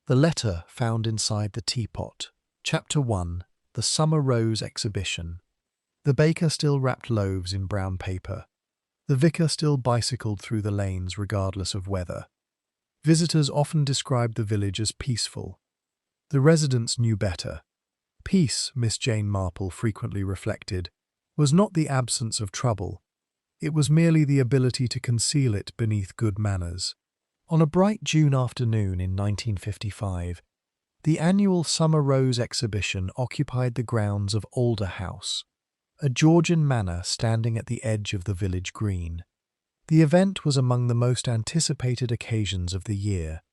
The letter found inside the teapot. Chapter 1. The Summer Rose Exhibition. The baker still wrapped loaves in brown paper. The vicar still bicycled through the lanes regardless of weather. Visitors often described the village as peaceful. The residents knew better. Peace, Miss Jane Marple frequently reflected, was not the absence of trouble. It was merely the ability to conceal it beneath good manners. On a bright June afternoon in 1955, the annual Summer Rose Exhibition occupied the grounds of Alder House, a Georgian manor standing at the edge of the village green. The event was among the most anticipated occasions of the year.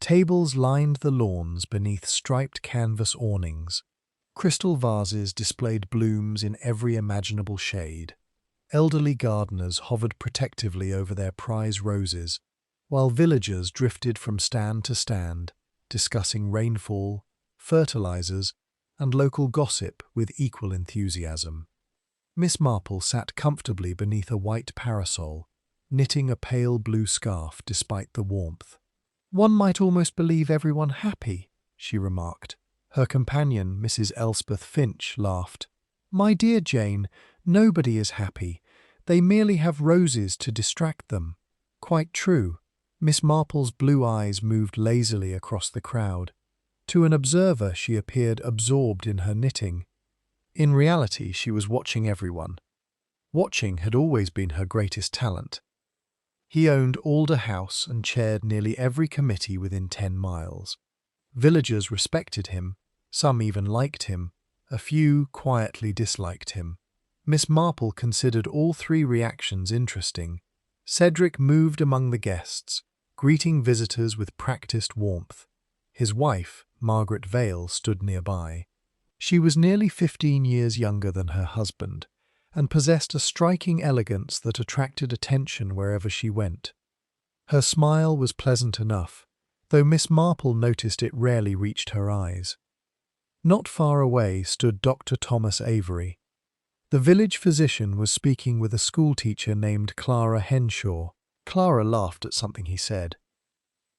Tables lined the lawns beneath striped canvas awnings. Crystal vases displayed blooms in every imaginable shade. Elderly gardeners hovered protectively over their prize roses, while villagers drifted from stand to stand, discussing rainfall, fertilizers, and local gossip with equal enthusiasm. Miss Marple sat comfortably beneath a white parasol, knitting a pale blue scarf despite the warmth. "One might almost believe everyone happy," she remarked. Her companion, Mrs. Elspeth Finch, laughed. "My dear Jane, nobody is happy. They merely have roses to distract them." "Quite true." Miss Marple's blue eyes moved lazily across the crowd. To an observer, she appeared absorbed in her knitting. In reality, she was watching everyone. Watching had always been her greatest talent. He owned Alder House and chaired nearly every committee within 10 miles. Villagers respected him, some even liked him, a few quietly disliked him. Miss Marple considered all three reactions interesting. Cedric moved among the guests, greeting visitors with practiced warmth. His wife, Margaret Vale, stood nearby. She was nearly 15 years younger than her husband, and possessed a striking elegance that attracted attention wherever she went. Her smile was pleasant enough, though Miss Marple noticed it rarely reached her eyes. Not far away stood Dr. Thomas Avery. The village physician was speaking with a schoolteacher named Clara Henshaw. Clara laughed at something he said.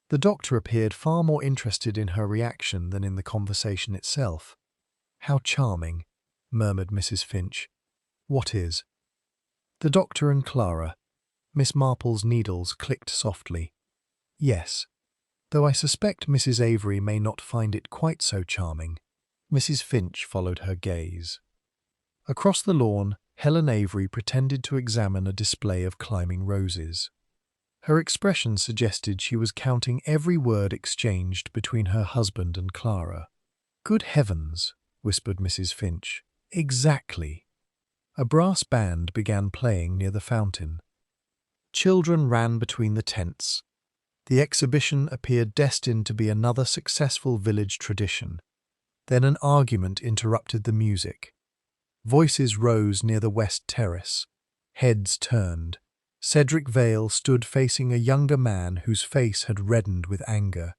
The doctor appeared far more interested in her reaction than in the conversation itself. "How charming," murmured Mrs. Finch. "What is?" The doctor and Clara. Miss Marple's needles clicked softly. "Yes, though I suspect Mrs. Avery may not find it quite so charming." Mrs. Finch followed her gaze. Across the lawn, Helen Avery pretended to examine a display of climbing roses. Her expression suggested she was counting every word exchanged between her husband and Clara. "Good heavens," whispered Mrs. Finch. "Exactly." A brass band began playing near the fountain. Children ran between the tents. The exhibition appeared destined to be another successful village tradition. Then an argument interrupted the music. Voices rose near the west terrace. Heads turned. Cedric Vale stood facing a younger man whose face had reddened with anger.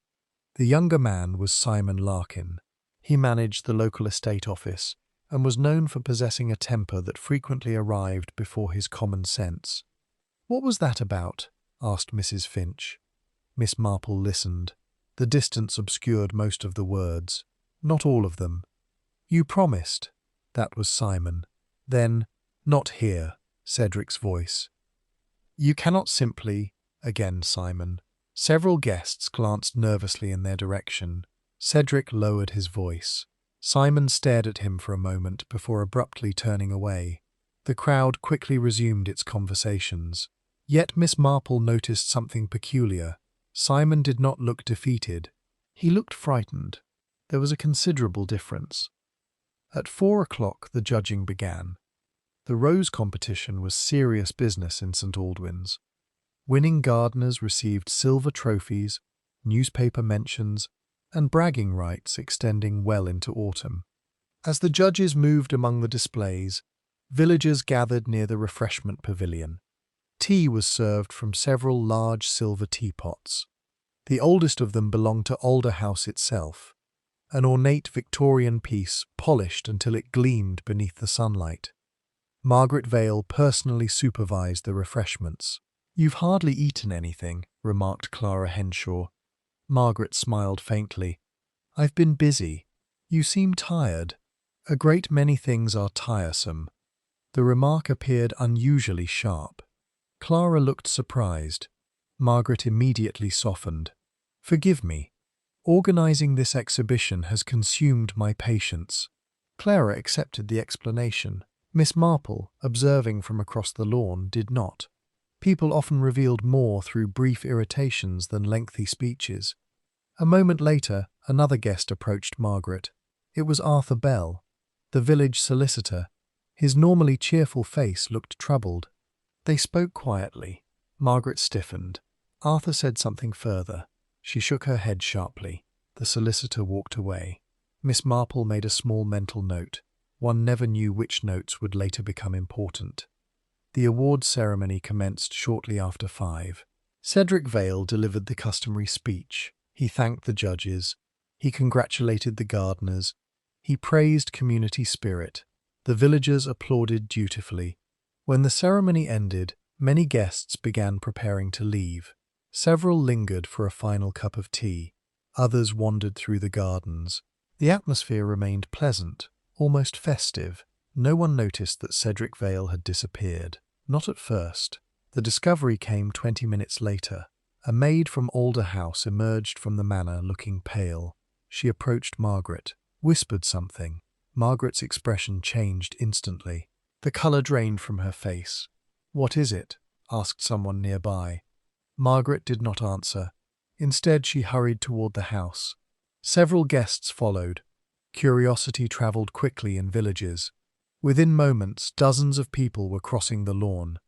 The younger man was Simon Larkin. He managed the local estate office and was known for possessing a temper that frequently arrived before his common sense. "What was that about?" asked Mrs. Finch. Miss Marple listened. The distance obscured most of the words. Not all of them. "You promised." That was Simon. Then, "Not here," Cedric's voice. "You cannot simply—" Again Simon. Several guests glanced nervously in their direction. Cedric lowered his voice. Simon stared at him for a moment before abruptly turning away. The crowd quickly resumed its conversations. Yet Miss Marple noticed something peculiar. Simon did not look defeated. He looked frightened. There was a considerable difference. At 4 o'clock the judging began. The rose competition was serious business in St. Aldwyn's. Winning gardeners received silver trophies, newspaper mentions, and bragging rights extending well into autumn. As the judges moved among the displays, villagers gathered near the refreshment pavilion. Tea was served from several large silver teapots. The oldest of them belonged to Alder House itself, an ornate Victorian piece polished until it gleamed beneath the sunlight. Margaret Vale personally supervised the refreshments. "You've hardly eaten anything," remarked Clara Henshaw. Margaret smiled faintly. "I've been busy. You seem tired." "A great many things are tiresome." The remark appeared unusually sharp. Clara looked surprised. Margaret immediately softened. "Forgive me. Organizing this exhibition has consumed my patience." Clara accepted the explanation. Miss Marple, observing from across the lawn, did not. People often revealed more through brief irritations than lengthy speeches. A moment later, another guest approached Margaret. It was Arthur Bell, the village solicitor. His normally cheerful face looked troubled. They spoke quietly. Margaret stiffened. Arthur said something further. She shook her head sharply. The solicitor walked away. Miss Marple made a small mental note. One never knew which notes would later become important. The awards ceremony commenced shortly after 5. Cedric Vale delivered the customary speech. He thanked the judges. He congratulated the gardeners. He praised community spirit. The villagers applauded dutifully. When the ceremony ended, many guests began preparing to leave. Several lingered for a final cup of tea. Others wandered through the gardens. The atmosphere remained pleasant, almost festive. No one noticed that Cedric Vale had disappeared. Not at first. The discovery came 20 minutes later. A maid from Alder House emerged from the manor looking pale. She approached Margaret, whispered something. Margaret's expression changed instantly. The colour drained from her face. "What is it?" asked someone nearby. Margaret did not answer. Instead, she hurried toward the house. Several guests followed. Curiosity travelled quickly in villages. Within moments, dozens of people were crossing the lawn.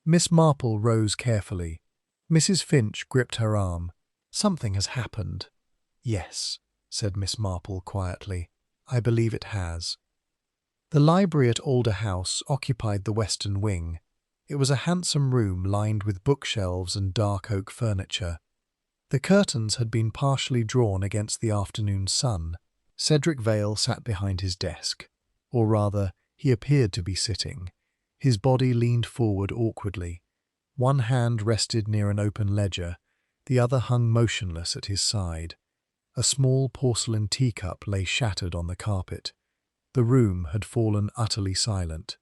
Miss Marple rose carefully. Mrs. Finch gripped her arm. "Something has happened." "Yes," said Miss Marple quietly. "I believe it has." The library at Alder House occupied the western wing. It was a handsome room lined with bookshelves and dark oak furniture. The curtains had been partially drawn against the afternoon sun. Cedric Vale sat behind his desk. Or rather, he appeared to be sitting. His body leaned forward awkwardly. One hand rested near an open ledger, the other hung motionless at his side. A small porcelain teacup lay shattered on the carpet. The room had fallen utterly silent.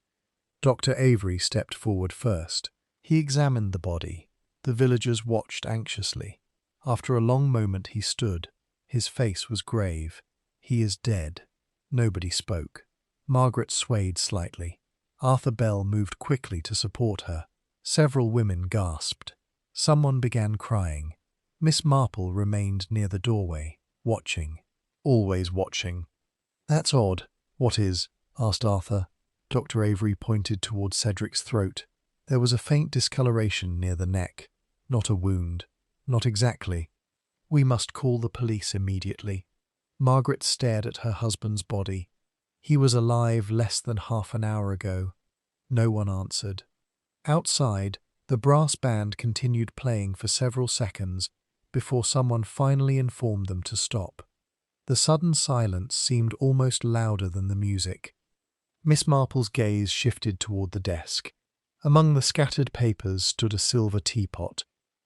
Dr. Avery stepped forward first. He examined the body. The villagers watched anxiously. After a long moment he stood. His face was grave. "He is dead." Nobody spoke. Margaret swayed slightly. Arthur Bell moved quickly to support her. Several women gasped. Someone began crying. Miss Marple remained near the doorway, watching. Always watching. "That's odd." "What is?" asked Arthur. Dr. Avery pointed towards Cedric's throat. There was a faint discoloration near the neck. Not a wound. Not exactly. "We must call the police immediately." Margaret stared at her husband's body. He was alive less than half an hour ago. No one answered. Outside, the brass band continued playing for several seconds before someone finally informed them to stop. The sudden silence seemed almost louder than the music. Miss Marple's gaze shifted toward the desk. Among the scattered papers stood a silver teapot,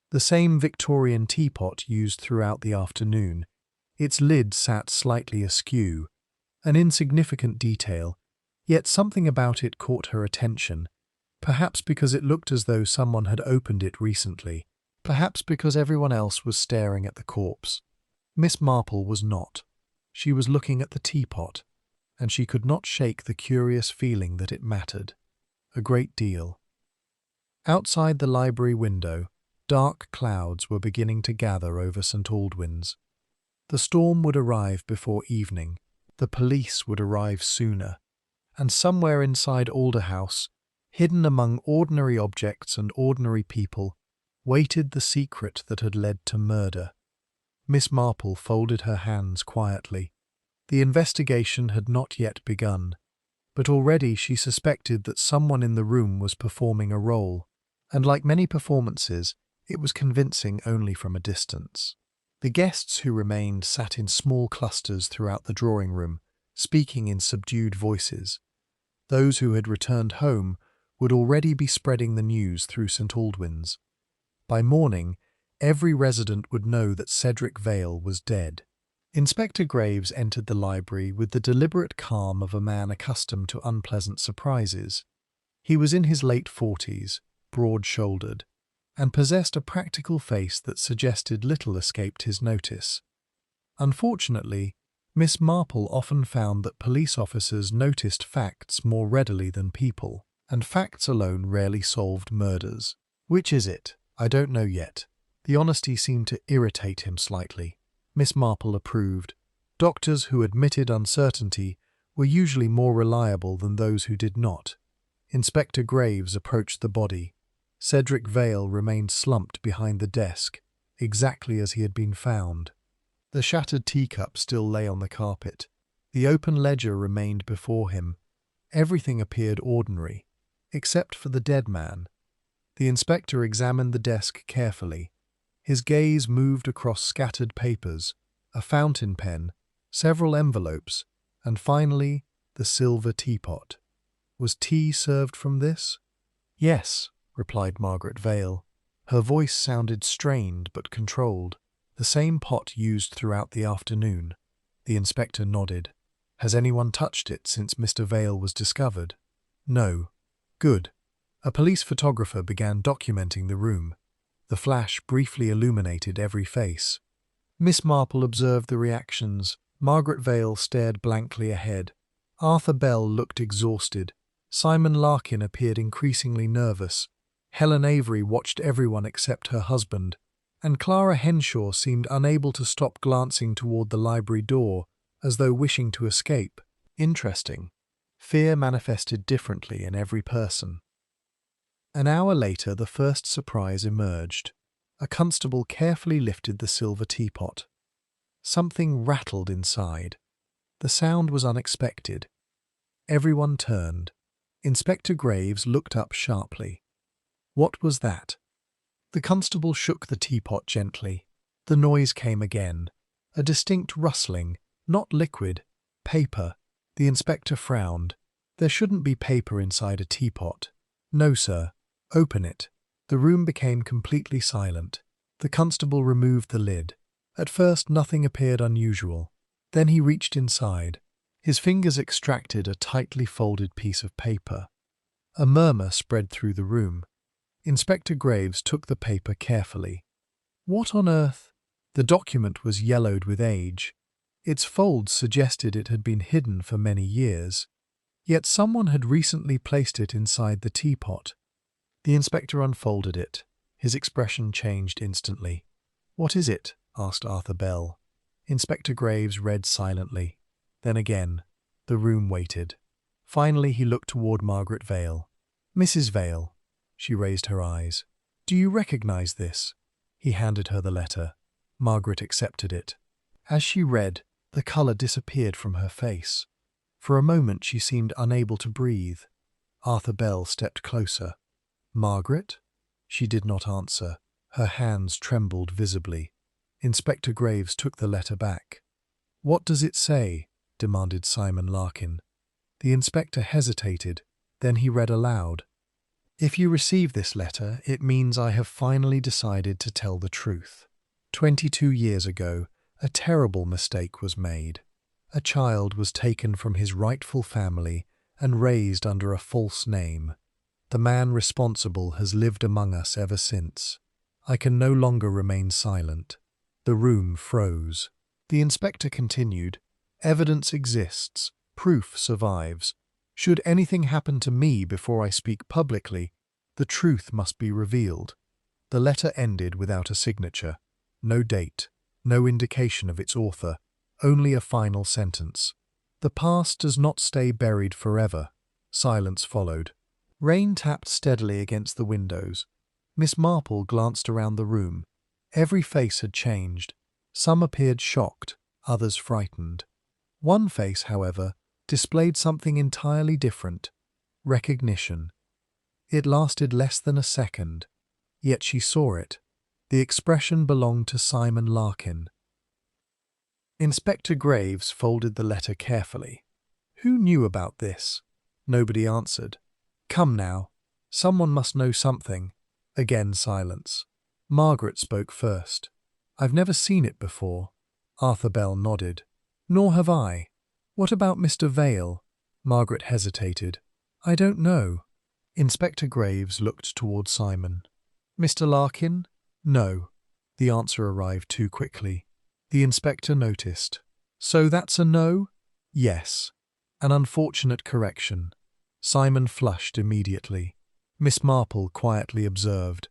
the same Victorian teapot used throughout the afternoon. Its lid sat slightly askew, an insignificant detail, yet something about it caught her attention, perhaps because it looked as though someone had opened it recently, perhaps because everyone else was staring at the corpse. Miss Marple was not. She was looking at the teapot, and she could not shake the curious feeling that it mattered. A great deal. Outside the library window, dark clouds were beginning to gather over St. Aldwyn's. The storm would arrive before evening. The police would arrive sooner. And somewhere inside Alder House, hidden among ordinary objects and ordinary people, waited the secret that had led to murder. Miss Marple folded her hands quietly. The investigation had not yet begun, but already she suspected that someone in the room was performing a role, and like many performances, it was convincing only from a distance. The guests who remained sat in small clusters throughout the drawing room, speaking in subdued voices. Those who had returned home would already be spreading the news through St. Aldwyn's. By morning, every resident would know that Cedric Vale was dead. Inspector Graves entered the library with the deliberate calm of a man accustomed to unpleasant surprises. He was in his late 40s, broad-shouldered, and possessed a practical face that suggested little escaped his notice. Unfortunately, Miss Marple often found that police officers noticed facts more readily than people, and facts alone rarely solved murders. "Which is it? I don't know yet." The honesty seemed to irritate him slightly. Miss Marple approved. Doctors who admitted uncertainty were usually more reliable than those who did not. Inspector Graves approached the body. Cedric Vale remained slumped behind the desk, exactly as he had been found. The shattered teacup still lay on the carpet. The open ledger remained before him. Everything appeared ordinary, except for the dead man. The inspector examined the desk carefully. His gaze moved across scattered papers, a fountain pen, several envelopes, and finally the silver teapot. Was tea served from this? "Yes," replied Margaret Vale. Her voice sounded strained but controlled. "The same pot used throughout the afternoon." The inspector nodded. "Has anyone touched it since Mr. Vale was discovered?" "No." "Good." A police photographer began documenting the room. The flash briefly illuminated every face. Miss Marple observed the reactions. Margaret Vale stared blankly ahead. Arthur Bell looked exhausted. Simon Larkin appeared increasingly nervous. Helen Avery watched everyone except her husband, and Clara Henshaw seemed unable to stop glancing toward the library door, as though wishing to escape. Interesting. Fear manifested differently in every person. An hour later, the first surprise emerged. A constable carefully lifted the silver teapot. Something rattled inside. The sound was unexpected. Everyone turned. Inspector Graves looked up sharply. What was that? The constable shook the teapot gently. The noise came again. A distinct rustling, not liquid, paper. The inspector frowned. "There shouldn't be paper inside a teapot." "No, sir." "Open it." The room became completely silent. The constable removed the lid. At first nothing appeared unusual. Then he reached inside. His fingers extracted a tightly folded piece of paper. A murmur spread through the room. Inspector Graves took the paper carefully. What on earth? The document was yellowed with age. Its folds suggested it had been hidden for many years. Yet someone had recently placed it inside the teapot. The inspector unfolded it. His expression changed instantly. "What is it?" asked Arthur Bell. Inspector Graves read silently. Then again, the room waited. Finally he looked toward Margaret Vale. "Mrs. Vale." She raised her eyes. "Do you recognize this?" He handed her the letter. Margaret accepted it. As she read, the colour disappeared from her face. For a moment she seemed unable to breathe. Arthur Bell stepped closer. "Margaret?" She did not answer. Her hands trembled visibly. Inspector Graves took the letter back. "What does it say?" demanded Simon Larkin. The inspector hesitated. Then he read aloud. "If you receive this letter, it means I have finally decided to tell the truth. 22 years ago, a terrible mistake was made. A child was taken from his rightful family and raised under a false name. The man responsible has lived among us ever since. I can no longer remain silent." The room froze. The inspector continued, "Evidence exists. Proof survives. Should anything happen to me before I speak publicly, the truth must be revealed." The letter ended without a signature. No date, no indication of its author, only a final sentence. "The past does not stay buried forever." Silence followed. Rain tapped steadily against the windows. Miss Marple glanced around the room. Every face had changed. Some appeared shocked, others frightened. One face, however, displayed something entirely different: recognition. It lasted less than a second, yet she saw it. The expression belonged to Simon Larkin. Inspector Graves folded the letter carefully. Who knew about this? Nobody answered. "Come now. Someone must know something." Again silence. Margaret spoke first. "I've never seen it before." Arthur Bell nodded. "Nor have I. What about Mr. Vale?" Margaret hesitated. "I don't know." Inspector Graves looked toward Simon. "Mr. Larkin?" "No." The answer arrived too quickly. The inspector noticed. "So that's a no?" "Yes." An unfortunate correction. Simon flushed immediately. Miss Marple quietly observed.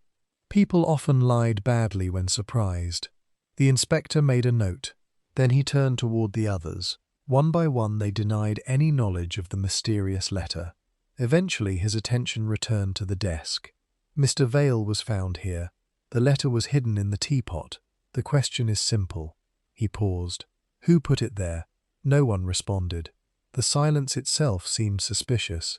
People often lied badly when surprised. The inspector made a note. Then he turned toward the others. One by one they denied any knowledge of the mysterious letter. Eventually his attention returned to the desk. "Mr. Vale was found here. The letter was hidden in the teapot. The question is simple." He paused. "Who put it there?" No one responded. The silence itself seemed suspicious.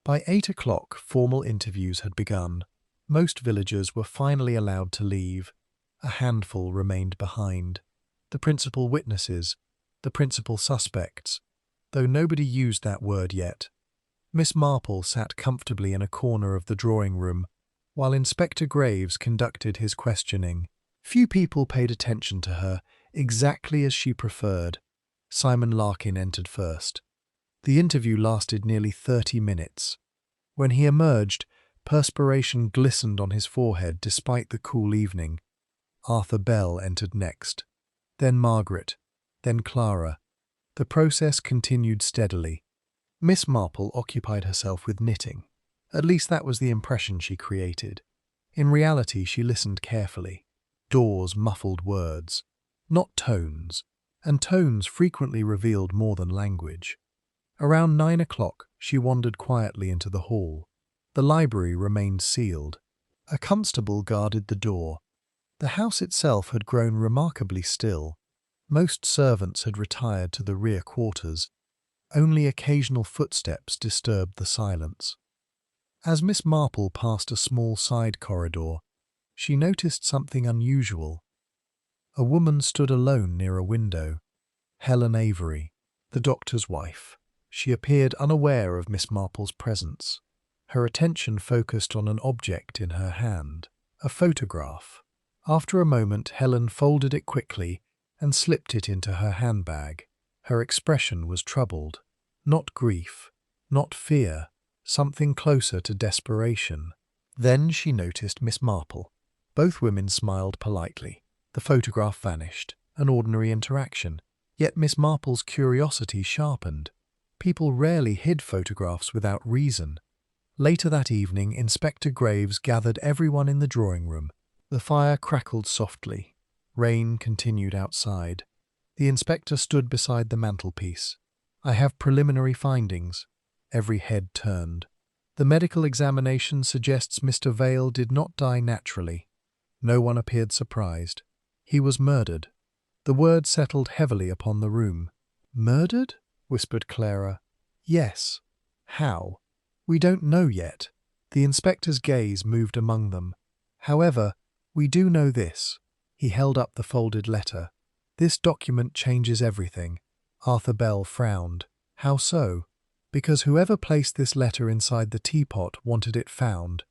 By 8 o'clock, formal interviews had begun. Most villagers were finally allowed to leave. A handful remained behind. The principal witnesses, the principal suspects, though nobody used that word yet. Miss Marple sat comfortably in a corner of the drawing room, while Inspector Graves conducted his questioning. Few people paid attention to her, exactly as she preferred. Simon Larkin entered first. The interview lasted nearly 30 minutes. When he emerged, perspiration glistened on his forehead despite the cool evening. Arthur Bell entered next. Then Margaret. Then Clara. The process continued steadily. Miss Marple occupied herself with knitting. At least that was the impression she created. In reality, she listened carefully. Doors muffled words, not tones, and tones frequently revealed more than language. Around 9 o'clock, she wandered quietly into the hall. The library remained sealed. A constable guarded the door. The house itself had grown remarkably still. Most servants had retired to the rear quarters. Only occasional footsteps disturbed the silence. As Miss Marple passed a small side corridor, she noticed something unusual. A woman stood alone near a window. Helen Avery, the doctor's wife. She appeared unaware of Miss Marple's presence. Her attention focused on an object in her hand, a photograph. After a moment, Helen folded it quickly and slipped it into her handbag. Her expression was troubled. Not grief, not fear, something closer to desperation. Then she noticed Miss Marple. Both women smiled politely. The photograph vanished, an ordinary interaction. Yet Miss Marple's curiosity sharpened. People rarely hid photographs without reason. Later that evening, Inspector Graves gathered everyone in the drawing room. The fire crackled softly. Rain continued outside. The inspector stood beside the mantelpiece. "I have preliminary findings." Every head turned. "The medical examination suggests Mr. Vale did not die naturally." No one appeared surprised. "He was murdered." The word settled heavily upon the room. "Murdered?" whispered Clara. "Yes." "How?" "We don't know yet." The inspector's gaze moved among them. "However, we do know this." He held up the folded letter. "This document changes everything." Arthur Bell frowned. "How so?" "Because whoever placed this letter inside the teapot wanted it found.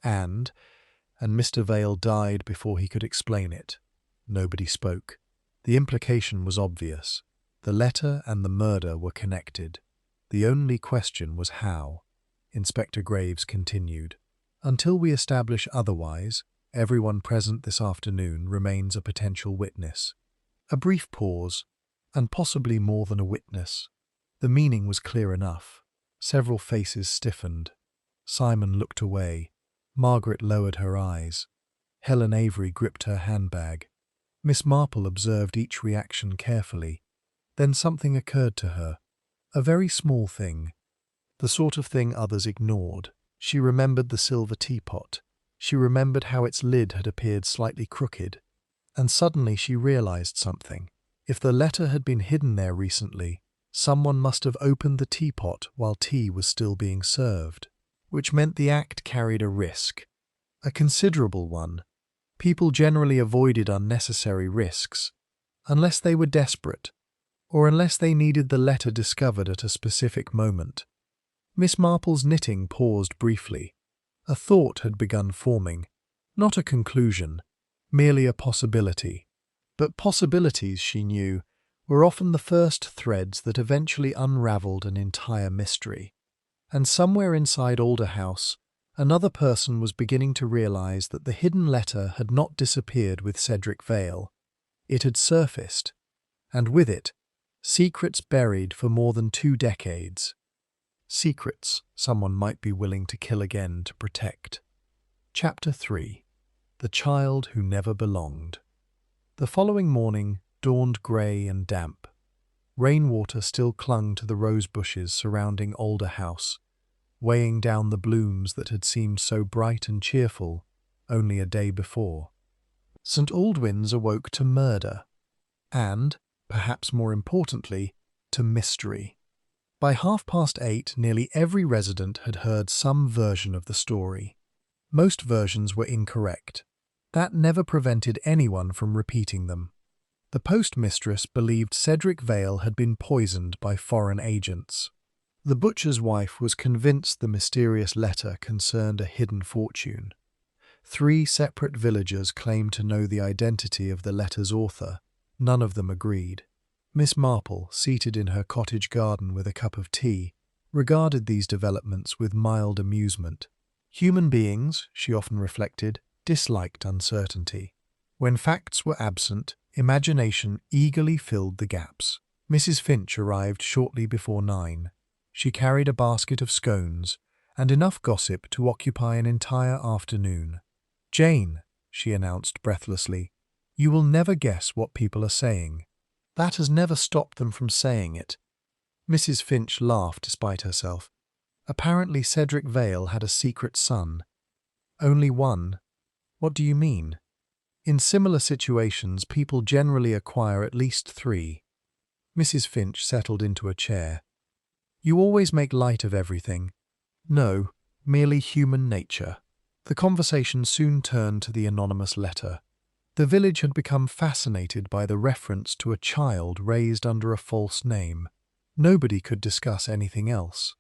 And Mr. Vale died before he could explain it." Nobody spoke. The implication was obvious. The letter and the murder were connected. The only question was how. Inspector Graves continued. "Until we establish otherwise, everyone present this afternoon remains a potential witness." A brief pause, and possibly more than a witness. The meaning was clear enough. Several faces stiffened. Simon looked away. Margaret lowered her eyes. Helen Avery gripped her handbag. Miss Marple observed each reaction carefully. Then something occurred to her. A very small thing. The sort of thing others ignored. She remembered the silver teapot. She remembered how its lid had appeared slightly crooked. And suddenly she realized something. If the letter had been hidden there recently, someone must have opened the teapot while tea was still being served, which meant the act carried a risk. A considerable one. People generally avoided unnecessary risks, unless they were desperate, or unless they needed the letter discovered at a specific moment. Miss Marple's knitting paused briefly. A thought had begun forming. Not a conclusion, merely a possibility. But possibilities, she knew, were often the first threads that eventually unravelled an entire mystery. And somewhere inside Alder House, another person was beginning to realise that the hidden letter had not disappeared with Cedric Vale. It had surfaced, and with it, secrets buried for more than 2 decades. Secrets someone might be willing to kill again to protect. Chapter 3. The Child Who Never Belonged. The following morning dawned grey and damp. Rainwater still clung to the rose bushes surrounding Alder House, weighing down the blooms that had seemed so bright and cheerful only a day before. St. Aldwyn's awoke to murder, and, perhaps more importantly, to mystery. By 8:30, nearly every resident had heard some version of the story. Most versions were incorrect. That never prevented anyone from repeating them. The postmistress believed Cedric Vale had been poisoned by foreign agents. The butcher's wife was convinced the mysterious letter concerned a hidden fortune. 3 separate villagers claimed to know the identity of the letter's author. None of them agreed. Miss Marple, seated in her cottage garden with a cup of tea, regarded these developments with mild amusement. Human beings, she often reflected, disliked uncertainty. When facts were absent, imagination eagerly filled the gaps. Mrs. Finch arrived shortly before 9. She carried a basket of scones and enough gossip to occupy an entire afternoon. "Jane," she announced breathlessly, "you will never guess what people are saying." "That has never stopped them from saying it." Mrs. Finch laughed despite herself. "Apparently Cedric Vale had a secret son." "Only one? What do you mean?" "In similar situations, people generally acquire at least 3. Mrs. Finch settled into a chair. "You always make light of everything." "No, merely human nature." The conversation soon turned to the anonymous letter. The village had become fascinated by the reference to a child raised under a false name. Nobody could discuss anything else.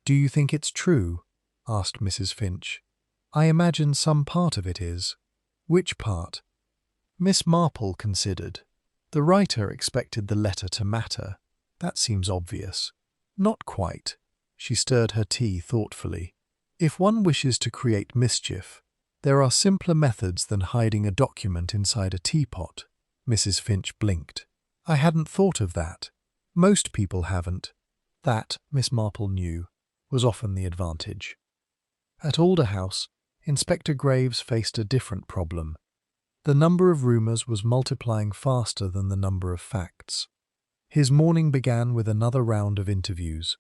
"Do you think it's true?" asked Mrs. Finch. "I imagine some part of it is." "Which part?" Miss Marple considered. The writer expected the letter to matter. That seems obvious. Not quite. She stirred her tea thoughtfully. If one wishes to create mischief, there are simpler methods than hiding a document inside a teapot. Mrs. Finch blinked. "I hadn't thought of that. Most people haven't." That, Miss Marple knew, was often the advantage. At Alder House, Inspector Graves faced a different problem. The number of rumours was multiplying faster than the number of facts. His morning began with another round of interviews.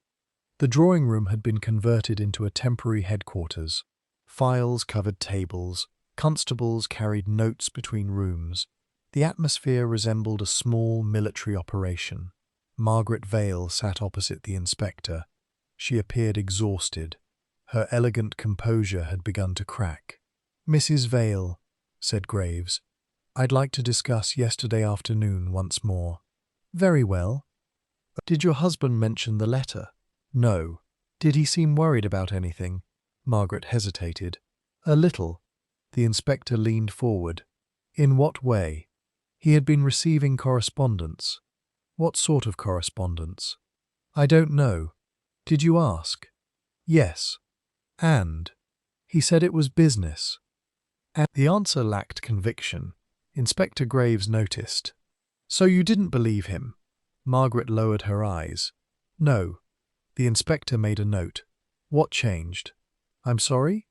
The drawing room had been converted into a temporary headquarters. Files covered tables, constables carried notes between rooms. The atmosphere resembled a small military operation. Margaret Vale sat opposite the inspector. She appeared exhausted. Her elegant composure had begun to crack. "Mrs. Vale," said Graves, "I'd like to discuss yesterday afternoon once more." "Very well. Did your husband mention the letter?" "No." "Did he seem worried about anything?" Margaret hesitated. "A little." The inspector leaned forward. "In what way?" "He had been receiving correspondence." "What sort of correspondence?" "I don't know." "Did you ask?" "Yes." "And?" "He said it was business." And the answer lacked conviction. Inspector Graves noticed. "So you didn't believe him?" Margaret lowered her eyes. "No." The inspector made a note. "What changed?" "I'm sorry?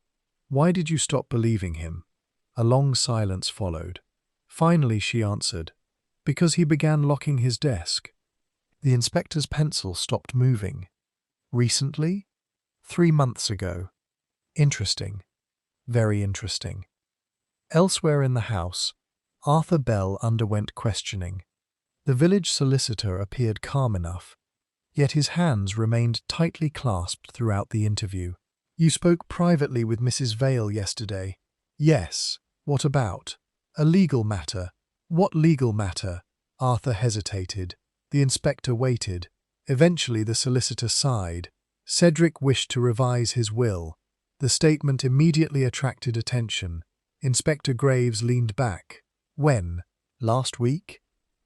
Why did you stop believing him?" A long silence followed. Finally she answered, "Because he began locking his desk." The inspector's pencil stopped moving. "Recently?" 3 months ago." "Interesting. Very interesting." Elsewhere in the house, Arthur Bell underwent questioning. The village solicitor appeared calm enough, yet his hands remained tightly clasped throughout the interview. "You spoke privately with Mrs. Vale yesterday." "Yes. What about?" "A legal matter." "What legal matter?" Arthur hesitated. The inspector waited. Eventually the solicitor sighed. "Cedric wished to revise his will." The statement immediately attracted attention. Inspector Graves leaned back. When? Last week?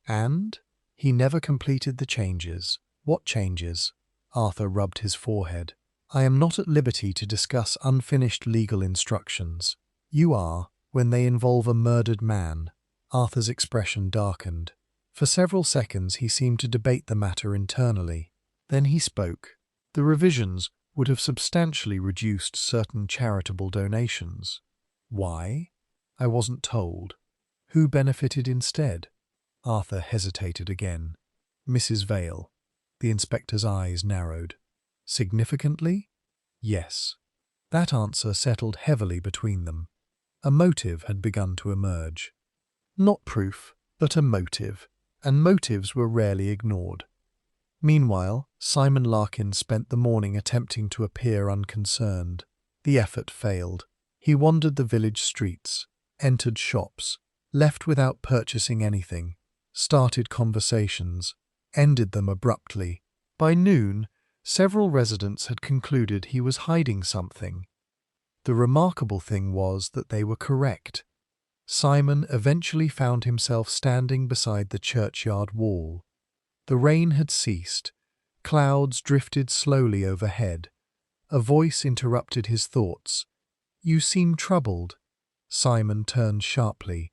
And? He never completed the changes. What changes? Arthur rubbed his forehead. I am not at liberty to discuss unfinished legal instructions. You are, when they involve a murdered man. Arthur's expression darkened. For several seconds he seemed to debate the matter internally. Then he spoke. The revisions would have substantially reduced certain charitable donations. Why? I wasn't told. Who benefited instead? Arthur hesitated again. Mrs. Vale. The inspector's eyes narrowed. Significantly? Yes. That answer settled heavily between them. A motive had begun to emerge. Not proof, but a motive, and motives were rarely ignored. Meanwhile, Simon Larkin spent the morning attempting to appear unconcerned. The effort failed. He wandered the village streets, entered shops, left without purchasing anything, started conversations, ended them abruptly. By noon, several residents had concluded he was hiding something. The remarkable thing was that they were correct. Simon eventually found himself standing beside the churchyard wall. The rain had ceased. Clouds drifted slowly overhead. A voice interrupted his thoughts. You seem troubled. Simon turned sharply.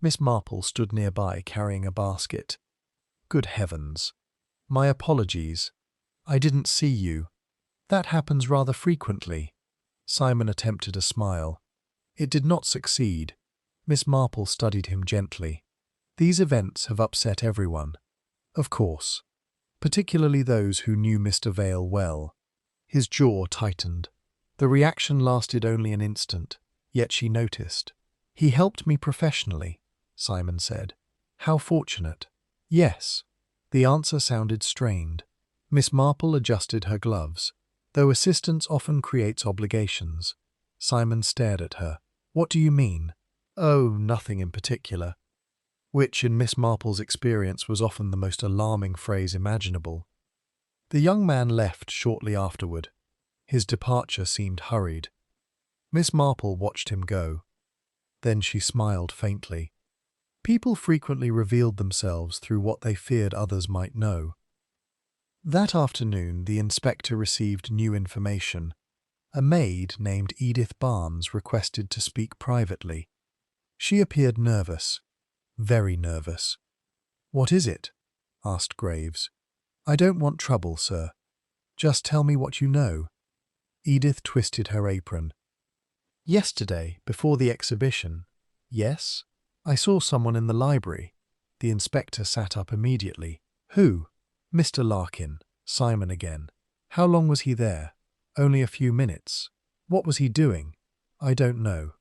Miss Marple stood nearby carrying a basket. Good heavens. My apologies. I didn't see you. That happens rather frequently. Simon attempted a smile. It did not succeed. Miss Marple studied him gently. These events have upset everyone. Of course. Particularly those who knew Mr. Vale well. His jaw tightened. The reaction lasted only an instant, yet she noticed. He helped me professionally, Simon said. How fortunate. Yes. The answer sounded strained. Miss Marple adjusted her gloves. Though assistance often creates obligations. Simon stared at her. What do you mean? Oh, nothing in particular. Which, in Miss Marple's experience, was often the most alarming phrase imaginable. The young man left shortly afterward. His departure seemed hurried. Miss Marple watched him go. Then she smiled faintly. People frequently revealed themselves through what they feared others might know. That afternoon, the inspector received new information. A maid named Edith Barnes requested to speak privately. She appeared nervous. Very nervous. What is it? Asked Graves. I don't want trouble, sir. Just tell me what you know. Edith twisted her apron. Yesterday, before the exhibition. Yes? I saw someone in the library. The inspector sat up immediately. Who? Mr. Larkin. Simon again. How long was he there? Only a few minutes. What was he doing? I don't know.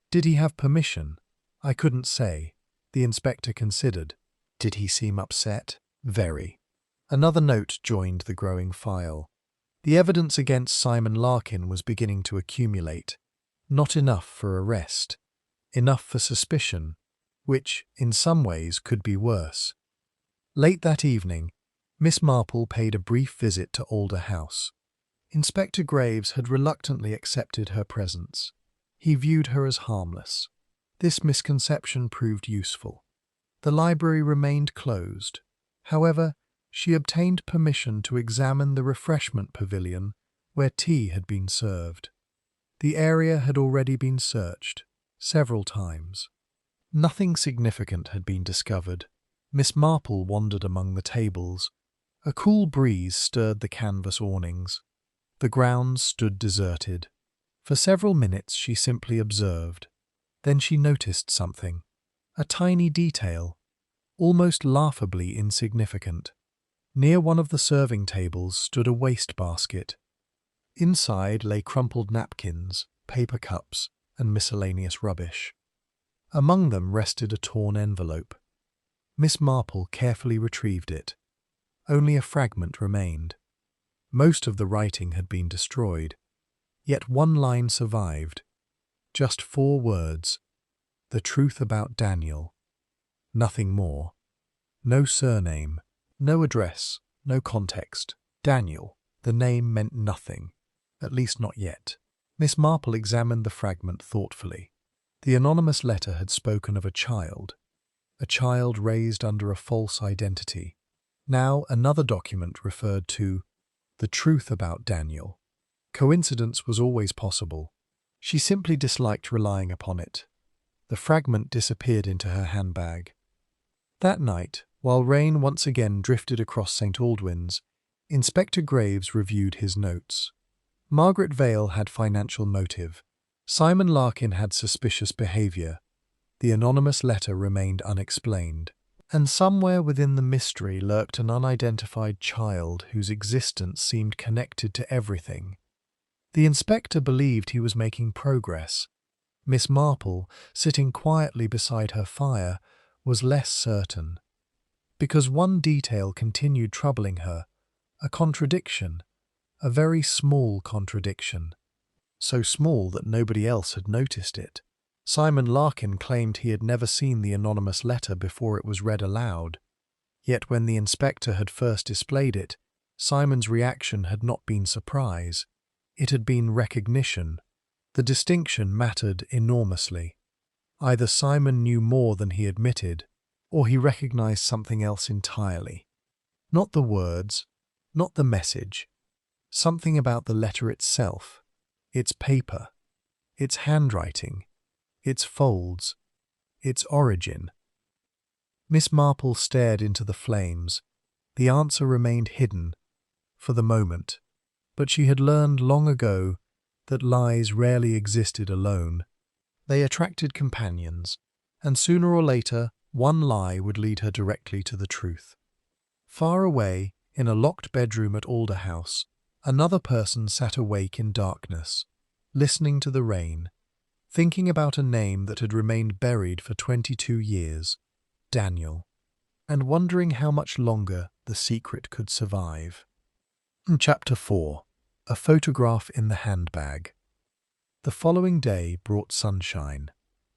Did he have permission? I couldn't say. The inspector considered. Did he seem upset? Very. Another note joined the growing file. The evidence against Simon Larkin was beginning to accumulate. Not enough for arrest. Enough for suspicion, which, in some ways, could be worse. Late that evening, Miss Marple paid a brief visit to Alder House. Inspector Graves had reluctantly accepted her presence. He viewed her as harmless. This misconception proved useful. The library remained closed. However, she obtained permission to examine the refreshment pavilion where tea had been served. The area had already been searched, several times. Nothing significant had been discovered. Miss Marple wandered among the tables. A cool breeze stirred the canvas awnings. The grounds stood deserted. For several minutes she simply observed. Then she noticed something. A tiny detail, almost laughably insignificant. Near one of the serving tables stood a wastebasket. Inside lay crumpled napkins, paper cups, and miscellaneous rubbish. Among them rested a torn envelope. Miss Marple carefully retrieved it. Only a fragment remained. Most of the writing had been destroyed. Yet one line survived. Just 4 words. The truth about Daniel. Nothing more. No surname, no address, no context. Daniel. The name meant nothing. At least not yet. Miss Marple examined the fragment thoughtfully. The anonymous letter had spoken of a child raised under a false identity. Now another document referred to the truth about Daniel. Coincidence was always possible. She simply disliked relying upon it. The fragment disappeared into her handbag. That night, while rain once again drifted across St. Aldwyn's, Inspector Graves reviewed his notes. Margaret Vale had financial motive. Simon Larkin had suspicious behaviour. The anonymous letter remained unexplained. And somewhere within the mystery lurked an unidentified child whose existence seemed connected to everything. The inspector believed he was making progress. Miss Marple, sitting quietly beside her fire, was less certain. Because one detail continued troubling her, a contradiction, a very small contradiction. So small that nobody else had noticed it. Simon Larkin claimed he had never seen the anonymous letter before it was read aloud. Yet when the inspector had first displayed it, Simon's reaction had not been surprise. It had been recognition. The distinction mattered enormously. Either Simon knew more than he admitted, or he recognized something else entirely. Not the words, not the message. Something about the letter itself, its paper, its handwriting, its folds, its origin. Miss Marple stared into the flames. The answer remained hidden, for the moment, but she had learned long ago that lies rarely existed alone. They attracted companions, and sooner or later one lie would lead her directly to the truth. Far away, in a locked bedroom at Alder House, another person sat awake in darkness, listening to the rain, thinking about a name that had remained buried for 22 years, Daniel, and wondering how much longer the secret could survive. Chapter 4. A Photograph in the Handbag. The following day brought sunshine,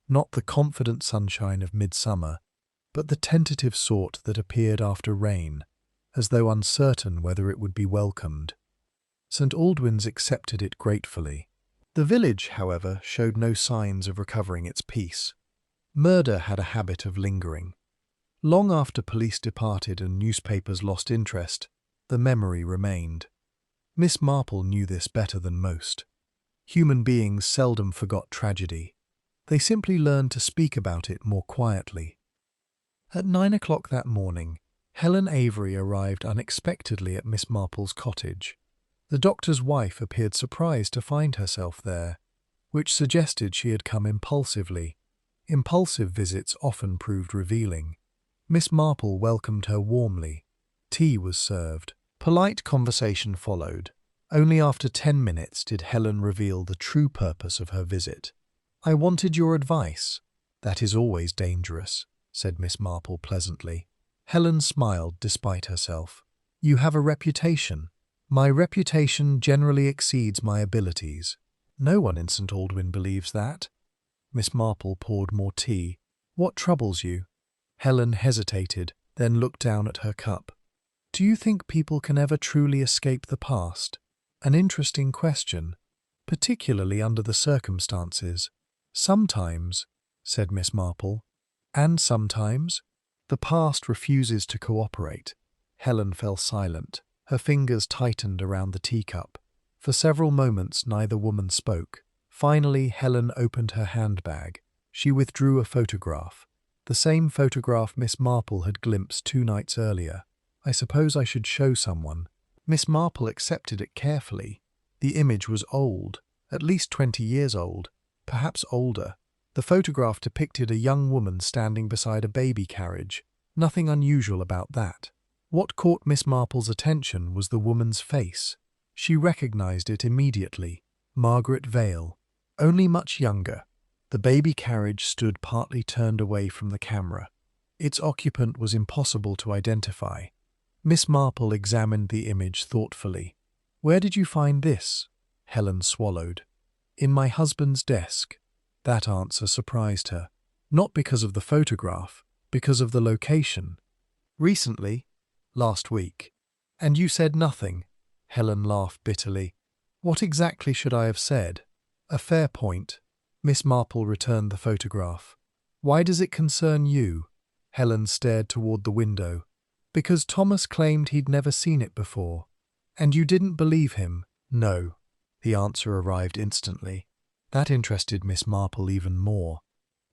not the confident sunshine of midsummer, but the tentative sort that appeared after rain, as though uncertain whether it would be welcomed. St. Aldwyn's accepted it gratefully. The village, however, showed no signs of recovering its peace. Murder had a habit of lingering. Long after police departed and newspapers lost interest, the memory remained. Miss Marple knew this better than most. Human beings seldom forgot tragedy. They simply learned to speak about it more quietly. At 9 o'clock that morning, Helen Avery arrived unexpectedly at Miss Marple's cottage. The doctor's wife appeared surprised to find herself there, which suggested she had come impulsively. Impulsive visits often proved revealing. Miss Marple welcomed her warmly. Tea was served. Polite conversation followed. Only after 10 minutes did Helen reveal the true purpose of her visit. "I wanted your advice." "That is always dangerous," said Miss Marple pleasantly. Helen smiled despite herself. "You have a reputation." "My reputation generally exceeds my abilities." "No one in St. Aldwyn believes that." Miss Marple poured more tea. "What troubles you?" Helen hesitated, then looked down at her cup. "Do you think people can ever truly escape the past?" An interesting question, particularly under the circumstances. "Sometimes," said Miss Marple. "And sometimes?" "The past refuses to cooperate." Helen fell silent. Her fingers tightened around the teacup. For several moments neither woman spoke. Finally Helen opened her handbag. She withdrew a photograph. The same photograph Miss Marple had glimpsed 2 nights earlier. "I suppose I should show someone." Miss Marple accepted it carefully. The image was old, at least 20 years old, perhaps older. The photograph depicted a young woman standing beside a baby carriage. Nothing unusual about that. What caught Miss Marple's attention was the woman's face. She recognized it immediately. Margaret Vale, only much younger. The baby carriage stood partly turned away from the camera. Its occupant was impossible to identify. Miss Marple examined the image thoughtfully. "Where did you find this?" Helen swallowed. "In my husband's desk." That answer surprised her. Not because of the photograph, because of the location. "Recently?" "Last week." "And you said nothing?" Helen laughed bitterly. "What exactly should I have said?" "A fair point. Miss Marple returned the photograph. Why does it concern you? Helen stared toward the window. Because Thomas claimed he'd never seen it before. And you didn't believe him? No. The answer arrived instantly. That interested Miss Marple even more.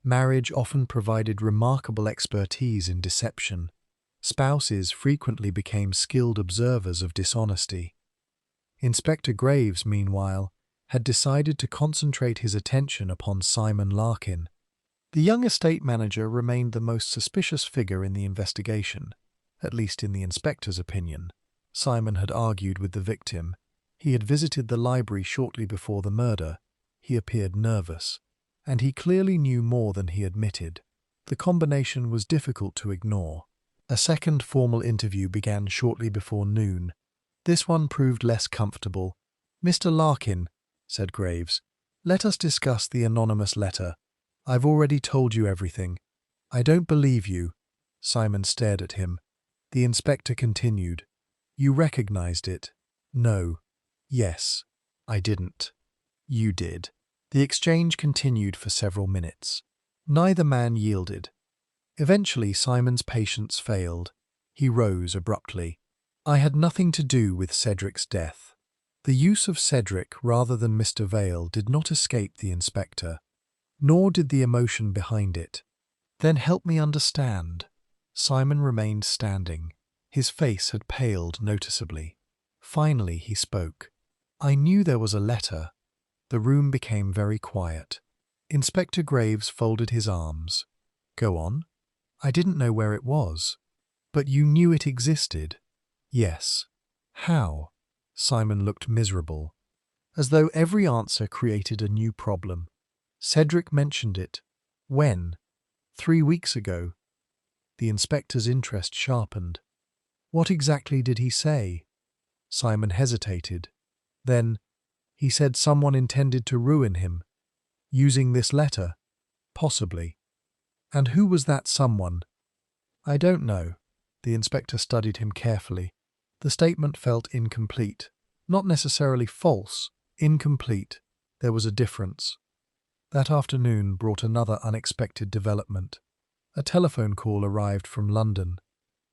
Marriage often provided remarkable expertise in deception. Spouses frequently became skilled observers of dishonesty. Inspector Graves, meanwhile, had decided to concentrate his attention upon Simon Larkin. The young estate manager remained the most suspicious figure in the investigation, at least in the inspector's opinion. Simon had argued with the victim. He had visited the library shortly before the murder. He appeared nervous, and he clearly knew more than he admitted. The combination was difficult to ignore. A second formal interview began shortly before noon. This one proved less comfortable. "Mr. Larkin," said Graves, "let us discuss the anonymous letter. I've already told you everything." "I don't believe you." Simon stared at him. The inspector continued. "You recognized it?" "No." "Yes." "I didn't." "You did." The exchange continued for several minutes. Neither man yielded. Eventually, Simon's patience failed. He rose abruptly. "I had nothing to do with Cedric's death." The use of Cedric rather than Mr. Vale did not escape the inspector, nor did the emotion behind it. "Then help me understand." Simon remained standing. His face had paled noticeably. Finally he spoke. "I knew there was a letter." The room became very quiet. Inspector Graves folded his arms. "Go on." "I didn't know where it was." "But you knew it existed." "Yes." "How?" Simon looked miserable, as though every answer created a new problem. "Cedric mentioned it." "When?" "3 weeks ago." The inspector's interest sharpened. "What exactly did he say?" Simon hesitated. Then, "He said someone intended to ruin him. Using this letter?" "Possibly." "And who was that someone?" "I don't know." The inspector studied him carefully. The statement felt incomplete. Not necessarily false, incomplete. There was a difference. That afternoon brought another unexpected development. A telephone call arrived from London.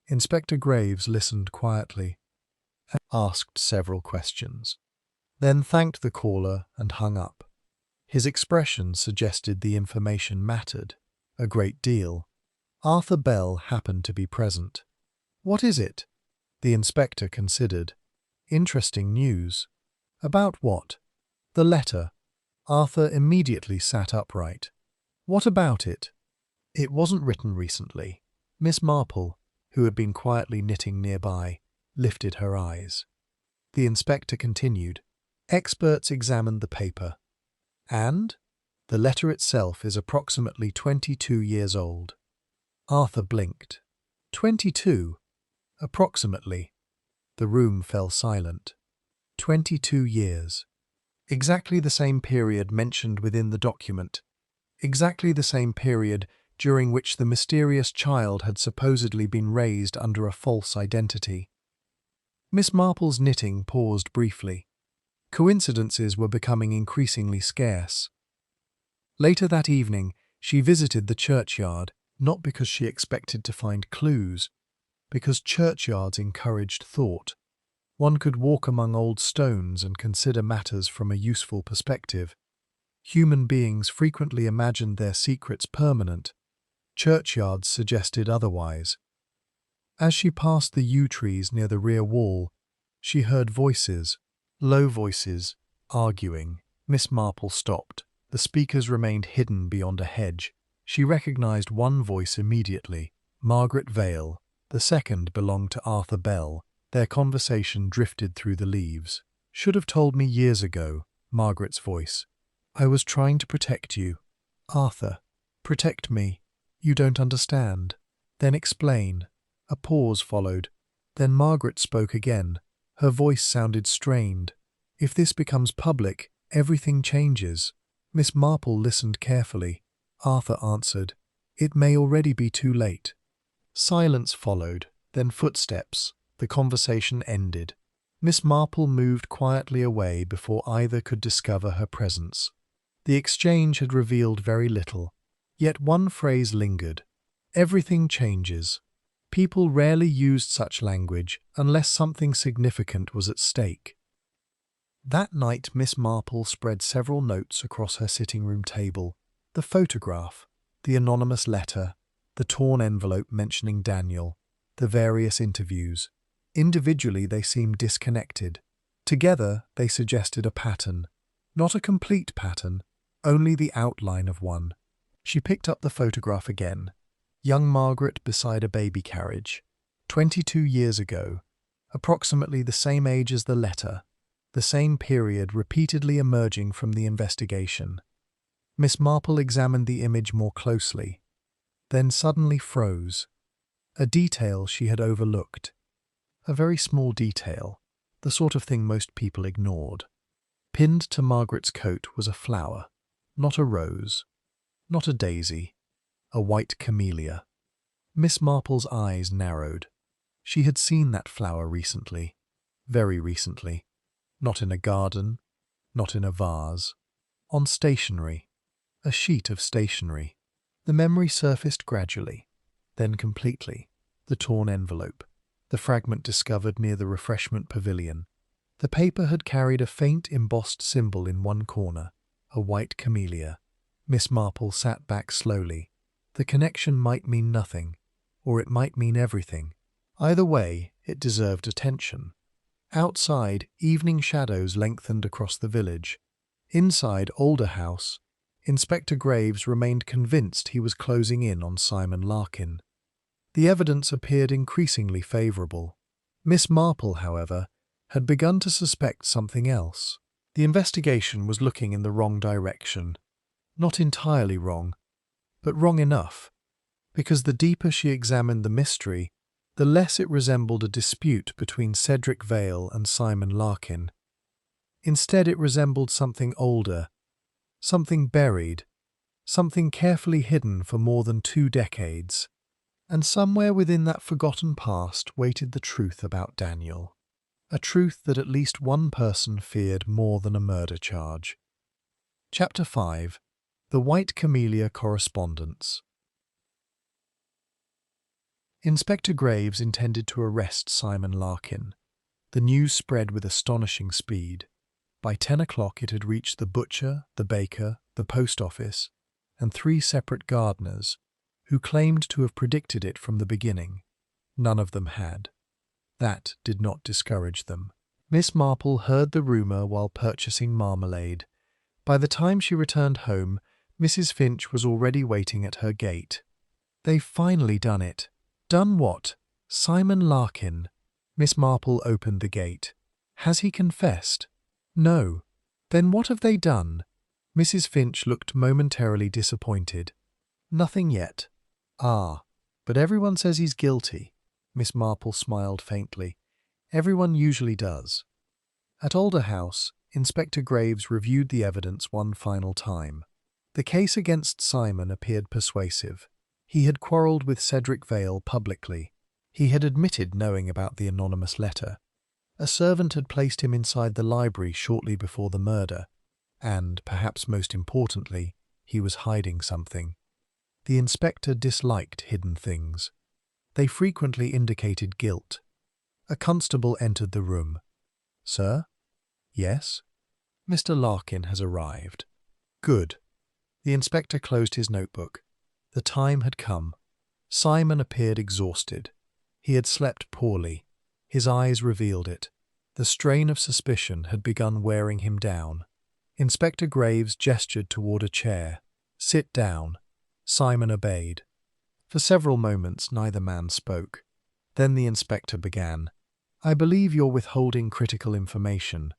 Inspector Graves listened quietly and asked several questions, then thanked the caller and hung up. His expression suggested the information mattered a great deal. Arthur Bell happened to be present. "What is it?" The inspector considered. "Interesting news." "About what?" "The letter." Arthur immediately sat upright. "What about it?" "It wasn't written recently." Miss Marple, who had been quietly knitting nearby, lifted her eyes. The inspector continued. "Experts examined the paper. And? The letter itself is approximately 22 years old." Arthur blinked. 22? Approximately. The room fell silent. 22 years. Exactly the same period mentioned within the document. Exactly the same period during which the mysterious child had supposedly been raised under a false identity. Miss Marple's knitting paused briefly. Coincidences were becoming increasingly scarce. Later that evening, she visited the churchyard, not because she expected to find clues, because churchyards encouraged thought. One could walk among old stones and consider matters from a useful perspective. Human beings frequently imagined their secrets permanent. Churchyards suggested otherwise. As she passed the yew trees near the rear wall, she heard voices, low voices, arguing. Miss Marple stopped. The speakers remained hidden beyond a hedge. She recognized one voice immediately, Margaret Vale. The second belonged to Arthur Bell. Their conversation drifted through the leaves. "Should have told me years ago," Margaret's voice. "I was trying to protect you." "Arthur, protect me. You don't understand." "Then explain." A pause followed. Then Margaret spoke again. Her voice sounded strained. "If this becomes public, everything changes." Miss Marple listened carefully. Arthur answered, "It may already be too late." Silence followed, then footsteps. The conversation ended. Miss Marple moved quietly away before either could discover her presence. The exchange had revealed very little, yet one phrase lingered. Everything changes. People rarely used such language unless something significant was at stake. That night Miss Marple spread several notes across her sitting room table. The photograph, the anonymous letter, the torn envelope mentioning Daniel, the various interviews. Individually they seemed disconnected. Together they suggested a pattern. Not a complete pattern, only the outline of one. She picked up the photograph again. Young Margaret beside a baby carriage. 22 years ago. Approximately the same age as the letter. The same period repeatedly emerging from the investigation. Miss Marple examined the image more closely, then suddenly froze. A detail she had overlooked. A very small detail, the sort of thing most people ignored. Pinned to Margaret's coat was a flower, not a rose, not a daisy, a white camellia. Miss Marple's eyes narrowed. She had seen that flower recently, very recently. Not in a garden, not in a vase. On stationery. A sheet of stationery. The memory surfaced gradually, then completely. The torn envelope. The fragment discovered near the refreshment pavilion. The paper had carried a faint embossed symbol in one corner, a white camellia. Miss Marple sat back slowly. The connection might mean nothing, or it might mean everything. Either way, it deserved attention. Outside, evening shadows lengthened across the village. Inside Alder House, Inspector Graves remained convinced he was closing in on Simon Larkin. The evidence appeared increasingly favourable. Miss Marple, however, had begun to suspect something else. The investigation was looking in the wrong direction. Not entirely wrong, but wrong enough, because the deeper she examined the mystery, the less it resembled a dispute between Cedric Vale and Simon Larkin. Instead, it resembled something older, something buried, something carefully hidden for more than 2 decades. And somewhere within that forgotten past waited the truth about Daniel. A truth that at least one person feared more than a murder charge. Chapter 5. The White Camellia Correspondence. Inspector Graves intended to arrest Simon Larkin. The news spread with astonishing speed. By 10 o'clock it had reached the butcher, the baker, the post office, and 3 separate gardeners, who claimed to have predicted it from the beginning. None of them had. That did not discourage them. Miss Marple heard the rumour while purchasing marmalade. By the time she returned home, Mrs. Finch was already waiting at her gate. "They've finally done it." "Done what?" "Simon Larkin." Miss Marple opened the gate. "Has he confessed?" "No." "Then what have they done?" Mrs. Finch looked momentarily disappointed. "Nothing yet." "Ah, but everyone says he's guilty." Miss Marple smiled faintly. "Everyone usually does." At Alder House, Inspector Graves reviewed the evidence one final time. The case against Simon appeared persuasive. He had quarrelled with Cedric Vale publicly. He had admitted knowing about the anonymous letter. A servant had placed him inside the library shortly before the murder, and, perhaps most importantly, he was hiding something. The inspector disliked hidden things. They frequently indicated guilt. A constable entered the room. "Sir?" "Yes?" "Mr. Larkin has arrived." "Good." The inspector closed his notebook. The time had come. Simon appeared exhausted. He had slept poorly. His eyes revealed it. The strain of suspicion had begun wearing him down. Inspector Graves gestured toward a chair. "Sit down." Simon obeyed. For several moments neither man spoke. Then the inspector began. "I believe you're withholding critical information."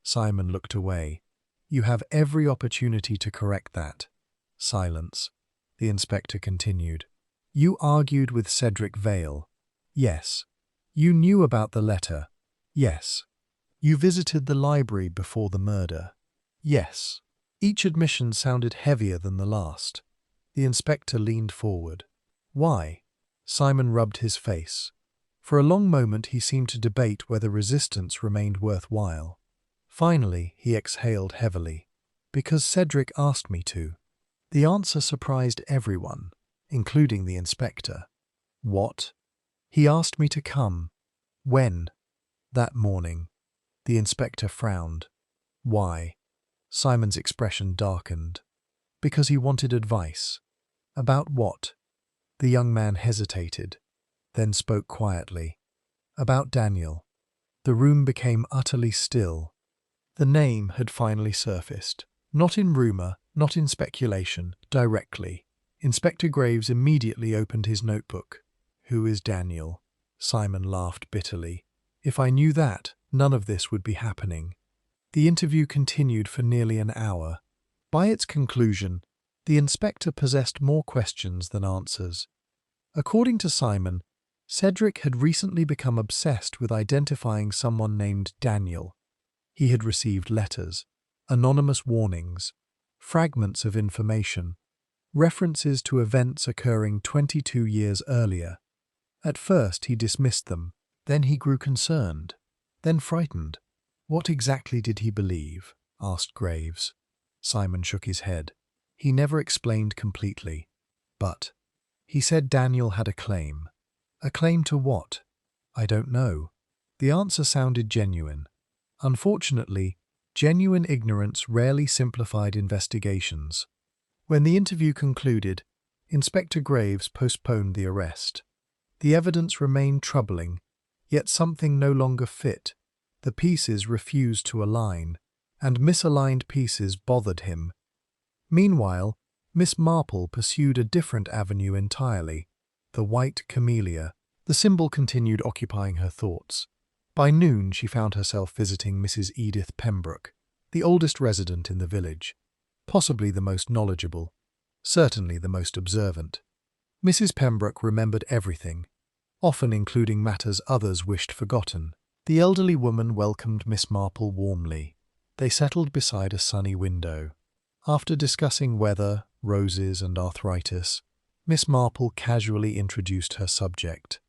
Simon looked away. "You have every opportunity to correct that." Silence. The inspector continued. "You argued with Cedric Vale." "Yes." "You knew about the letter." "Yes." "You visited the library before the murder." "Yes." Each admission sounded heavier than the last. The inspector leaned forward. "Why?" Simon rubbed his face. For a long moment he seemed to debate whether resistance remained worthwhile. Finally he exhaled heavily. Because Cedric asked me to. The answer surprised everyone, including the inspector. What? He asked me to come. When? That morning. The inspector frowned. Why? Simon's expression darkened. Because he wanted advice. About what? The young man hesitated, then spoke quietly. About Daniel. The room became utterly still. The name had finally surfaced. Not in rumour, not in speculation, directly. Inspector Graves immediately opened his notebook. Who is Daniel? Simon laughed bitterly. If I knew that, none of this would be happening. The interview continued for nearly an hour. By its conclusion, the inspector possessed more questions than answers. According to Simon, Cedric had recently become obsessed with identifying someone named Daniel. He had received letters, anonymous warnings, fragments of information, references to events occurring 22 years earlier. At first he dismissed them, then he grew concerned, then frightened. What exactly did he believe? Asked Graves. Simon shook his head. He never explained completely. But he said Daniel had a claim. A claim to what? I don't know. The answer sounded genuine. Unfortunately, genuine ignorance rarely simplified investigations. When the interview concluded, Inspector Graves postponed the arrest. The evidence remained troubling, yet something no longer fit. The pieces refused to align, and misaligned pieces bothered him. Meanwhile, Miss Marple pursued a different avenue entirely, the white camellia. The symbol continued occupying her thoughts. By noon she found herself visiting Mrs. Edith Pembroke, the oldest resident in the village, possibly the most knowledgeable, certainly the most observant. Mrs. Pembroke remembered everything, often including matters others wished forgotten. The elderly woman welcomed Miss Marple warmly. They settled beside a sunny window. After discussing weather, roses, and arthritis, Miss Marple casually introduced her subject.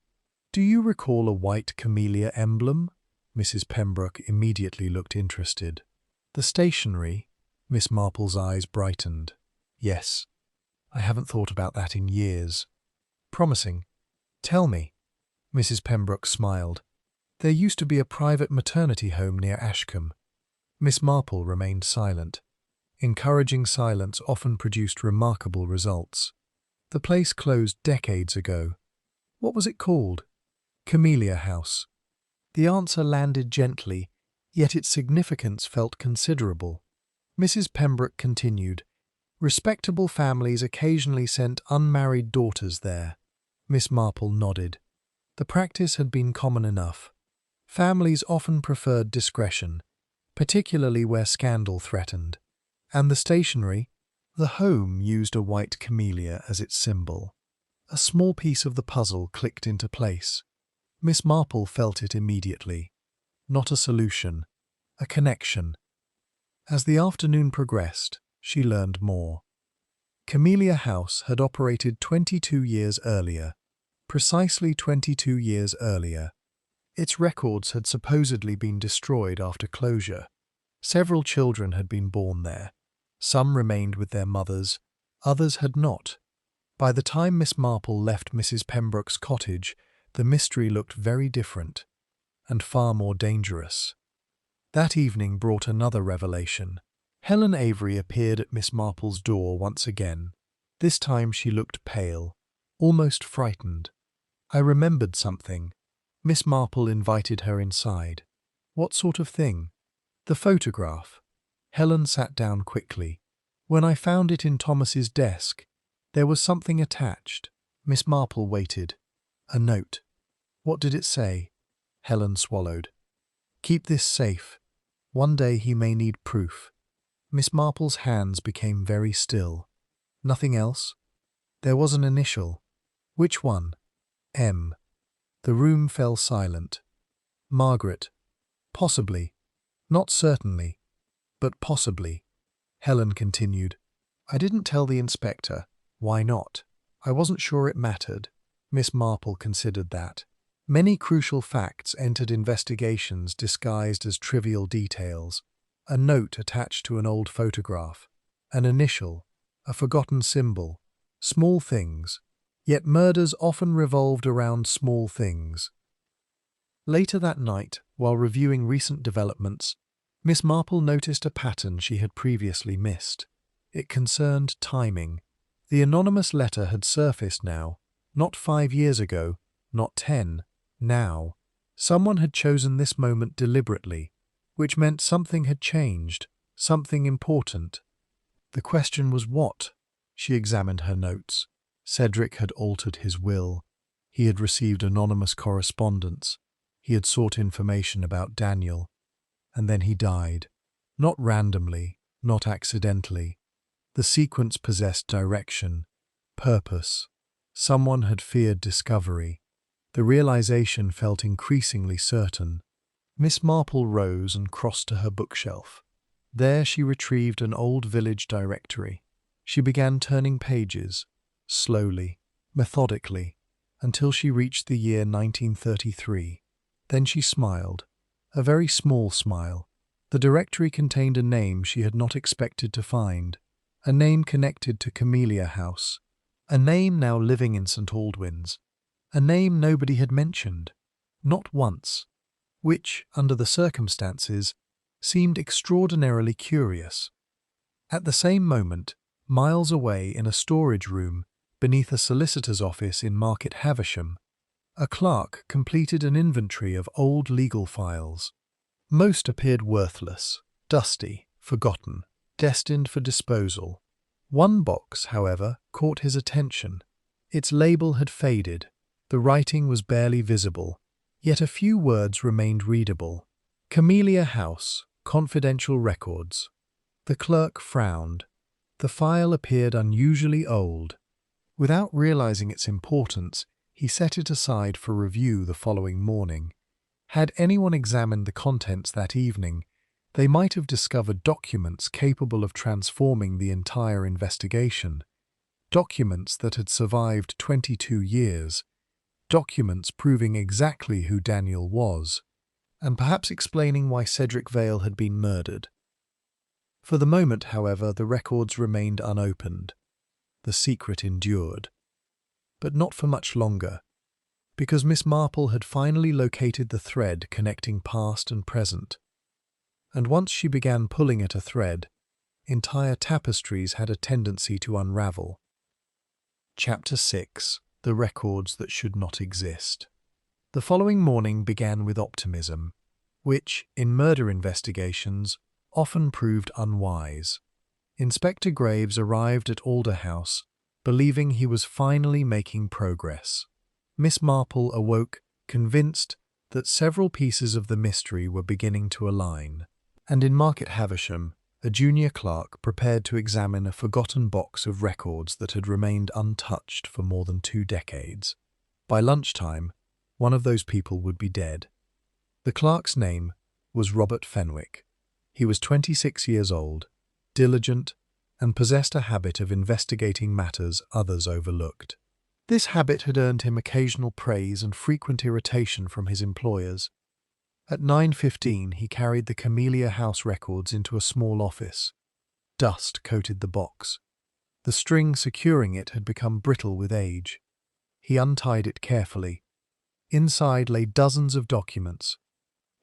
Do you recall a white camellia emblem? Mrs. Pembroke immediately looked interested. The stationery? Miss Marple's eyes brightened. Yes. I haven't thought about that in years. Promising. Tell me. Mrs. Pembroke smiled. There used to be a private maternity home near Ashcombe. Miss Marple remained silent. Encouraging silence often produced remarkable results. The place closed decades ago. What was it called? Camellia House. The answer landed gently, yet its significance felt considerable. Mrs. Pembroke continued. Respectable families occasionally sent unmarried daughters there. Miss Marple nodded. The practice had been common enough. Families often preferred discretion, particularly where scandal threatened. And the stationery? The home used a white camellia as its symbol. A small piece of the puzzle clicked into place. Miss Marple felt it immediately. Not a solution, a connection. As the afternoon progressed, she learned more. Camellia House had operated 22 years earlier, precisely 22 years earlier. Its records had supposedly been destroyed after closure. Several children had been born there. Some remained with their mothers, others had not. By the time Miss Marple left Mrs. Pembroke's cottage, the mystery looked very different, and far more dangerous. That evening brought another revelation. Helen Avery appeared at Miss Marple's door once again. This time she looked pale, almost frightened. I remembered something. Miss Marple invited her inside. What sort of thing? The photograph. Helen sat down quickly. When I found it in Thomas's desk, there was something attached. Miss Marple waited. A note. What did it say? Helen swallowed. Keep this safe. One day he may need proof. Miss Marple's hands became very still. Nothing else? There was an initial. Which one? M. The room fell silent. Margaret. Possibly. Not certainly. But possibly. Helen continued. I didn't tell the inspector. Why not? I wasn't sure it mattered. Miss Marple considered that. Many crucial facts entered investigations disguised as trivial details. a note attached to an old photograph, an initial, a forgotten symbol, small things, yet murders often revolved around small things. Later that night, while reviewing recent developments, Miss Marple noticed a pattern she had previously missed. It concerned timing. The anonymous letter had surfaced now, not 5 years ago, not 10, now. Someone had chosen this moment deliberately, which meant something had changed, something important. The question was what? She examined her notes. Cedric had altered his will. He had received anonymous correspondence. He had sought information about Daniel. And then he died. Not randomly, not accidentally. The sequence possessed direction, purpose. Someone had feared discovery. The realization felt increasingly certain. Miss Marple rose and crossed to her bookshelf. There she retrieved an old village directory. She began turning pages, slowly, methodically, until she reached the year 1933. Then she smiled, a very small smile. The directory contained a name she had not expected to find, a name connected to Camellia House, a name now living in St. Aldwyn's, a name nobody had mentioned, not once, which, under the circumstances, seemed extraordinarily curious. At the same moment, miles away in a storage room beneath a solicitor's office in Market Havisham, a clerk completed an inventory of old legal files. Most appeared worthless, dusty, forgotten, destined for disposal. One box, however, caught his attention. Its label had faded, the writing was barely visible, yet a few words remained readable. Camellia House, confidential records. The clerk frowned. The file appeared unusually old. Without realizing its importance, he set it aside for review the following morning. Had anyone examined the contents that evening, they might have discovered documents capable of transforming the entire investigation. Documents that had survived 22 years. Documents proving exactly who Daniel was, and perhaps explaining why Cedric Vale had been murdered. For the moment, however, the records remained unopened. The secret endured. But not for much longer, because Miss Marple had finally located the thread connecting past and present. And once she began pulling at a thread, entire tapestries had a tendency to unravel. Chapter 6. The Records That Should Not Exist. The following morning began with optimism, which, in murder investigations, often proved unwise. Inspector Graves arrived at Alder House, believing he was finally making progress. Miss Marple awoke, convinced that several pieces of the mystery were beginning to align, and in Market Havisham, a junior clerk prepared to examine a forgotten box of records that had remained untouched for more than 2 decades. By lunchtime, one of those people would be dead. The clerk's name was Robert Fenwick. He was 26 years old, diligent, and possessed a habit of investigating matters others overlooked. This habit had earned him occasional praise and frequent irritation from his employers. At 9:15 he carried the Camellia House records into a small office. Dust coated the box. The string securing it had become brittle with age. He untied it carefully. Inside lay dozens of documents: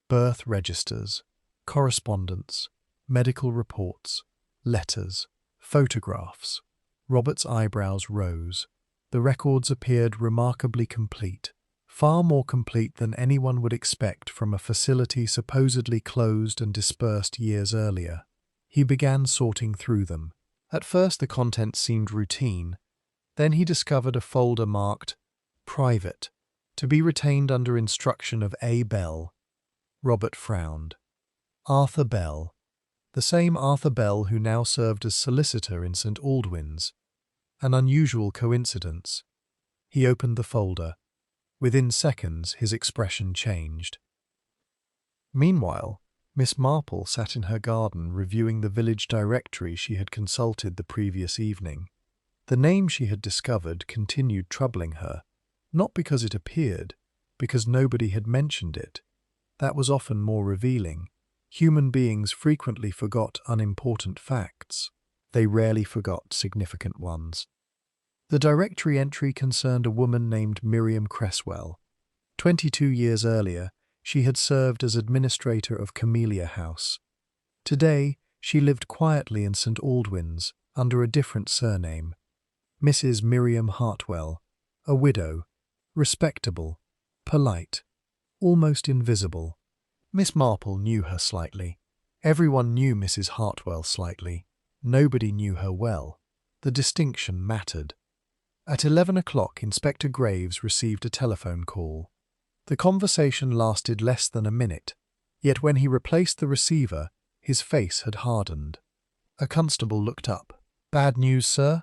birth registers, correspondence, medical reports, letters, photographs. Robert's eyebrows rose. The records appeared remarkably complete, far more complete than anyone would expect from a facility supposedly closed and dispersed years earlier. He began sorting through them. At first the contents seemed routine. Then he discovered a folder marked Private, to be retained under instruction of A. Bell. Robert frowned. Arthur Bell. The same Arthur Bell who now served as solicitor in St. Aldwyn's. An unusual coincidence. He opened the folder. Within seconds, his expression changed. Meanwhile, Miss Marple sat in her garden reviewing the village directory she had consulted the previous evening. The name she had discovered continued troubling her, not because it appeared, because nobody had mentioned it. That was often more revealing. Human beings frequently forgot unimportant facts. They rarely forgot significant ones. The directory entry concerned a woman named Miriam Cresswell. 22 years earlier, she had served as administrator of Camellia House. Today, she lived quietly in St. Aldwyn's under a different surname. Mrs. Miriam Hartwell, a widow, respectable, polite, almost invisible. Miss Marple knew her slightly. Everyone knew Mrs. Hartwell slightly. Nobody knew her well. The distinction mattered. At 11 o'clock, Inspector Graves received a telephone call. The conversation lasted less than a minute, yet when he replaced the receiver, his face had hardened. A constable looked up. "Bad news, sir?"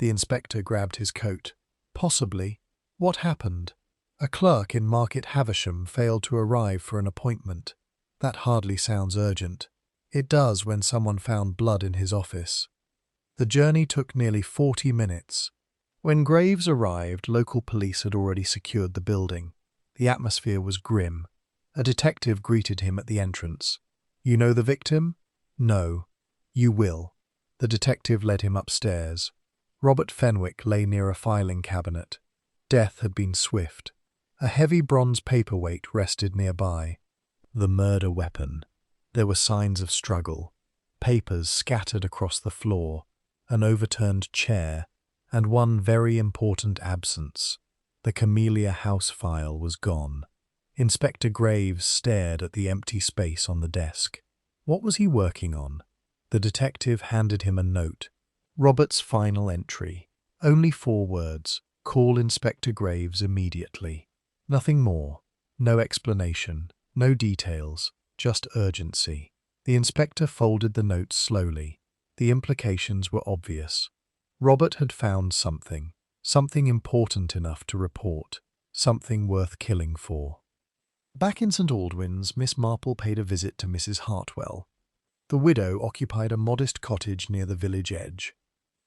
The inspector grabbed his coat. "Possibly. What happened?" "A clerk in Market Havisham failed to arrive for an appointment." "That hardly sounds urgent." "It does when someone found blood in his office." The journey took nearly 40 minutes. When Graves arrived, local police had already secured the building. The atmosphere was grim. A detective greeted him at the entrance. "You know the victim?" "No." "You will." The detective led him upstairs. Robert Fenwick lay near a filing cabinet. Death had been swift. A heavy bronze paperweight rested nearby. The murder weapon. There were signs of struggle. Papers scattered across the floor, an overturned chair, and one very important absence. The Camellia House file was gone. Inspector Graves stared at the empty space on the desk. What was he working on? The detective handed him a note. Robert's final entry. Only 4 words. "Call Inspector Graves immediately." Nothing more. No explanation. No details. Just urgency. The inspector folded the note slowly. The implications were obvious. Robert had found something. Something important enough to report. Something worth killing for. Back in St. Aldwyn's, Miss Marple paid a visit to Mrs. Hartwell. The widow occupied a modest cottage near the village edge.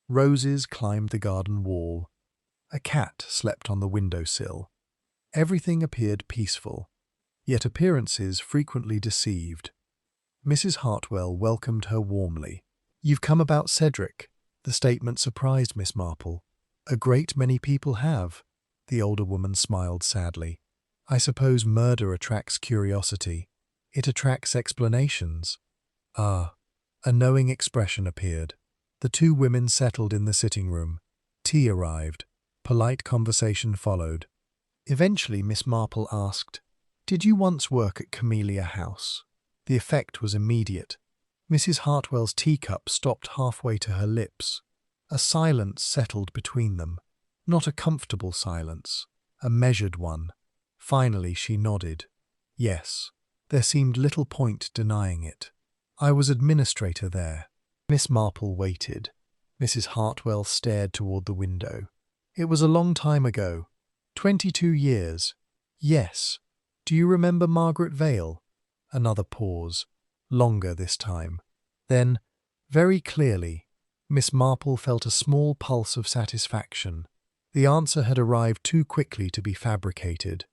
Roses climbed the garden wall. A cat slept on the window-sill. Everything appeared peaceful, yet appearances frequently deceived. Mrs. Hartwell welcomed her warmly. "You've come about Cedric." The statement surprised Miss Marple. "A great many people have." The older woman smiled sadly. "I suppose murder attracts curiosity. It attracts explanations." "Ah." A knowing expression appeared. The 2 women settled in the sitting room. Tea arrived. Polite conversation followed. Eventually Miss Marple asked, "Did you once work at Camellia House?" The effect was immediate. Mrs. Hartwell's teacup stopped halfway to her lips. A silence settled between them. Not a comfortable silence, a measured one. Finally she nodded. "Yes." There seemed little point denying it. "I was administrator there." Miss Marple waited. Mrs. Hartwell stared toward the window. "It was a long time ago. 22 years. Yes. Do you remember Margaret Vale?" Another pause. Longer this time. Then, very clearly, Miss Marple felt a small pulse of satisfaction. The answer had arrived too quickly to be fabricated.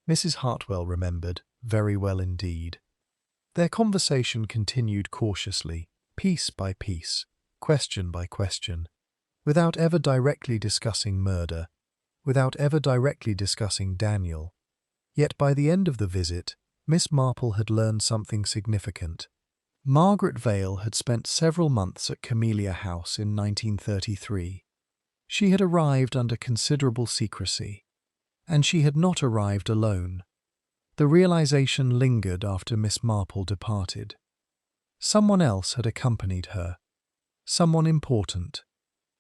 Mrs. Hartwell remembered, very well indeed. Their conversation continued cautiously, piece by piece, question by question, without ever directly discussing murder, without ever directly discussing Daniel. Yet by the end of the visit, Miss Marple had learned something significant. Margaret Vale had spent several months at Camellia House in 1933. She had arrived under considerable secrecy, and she had not arrived alone. The realization lingered after Miss Marple departed. Someone else had accompanied her. Someone important.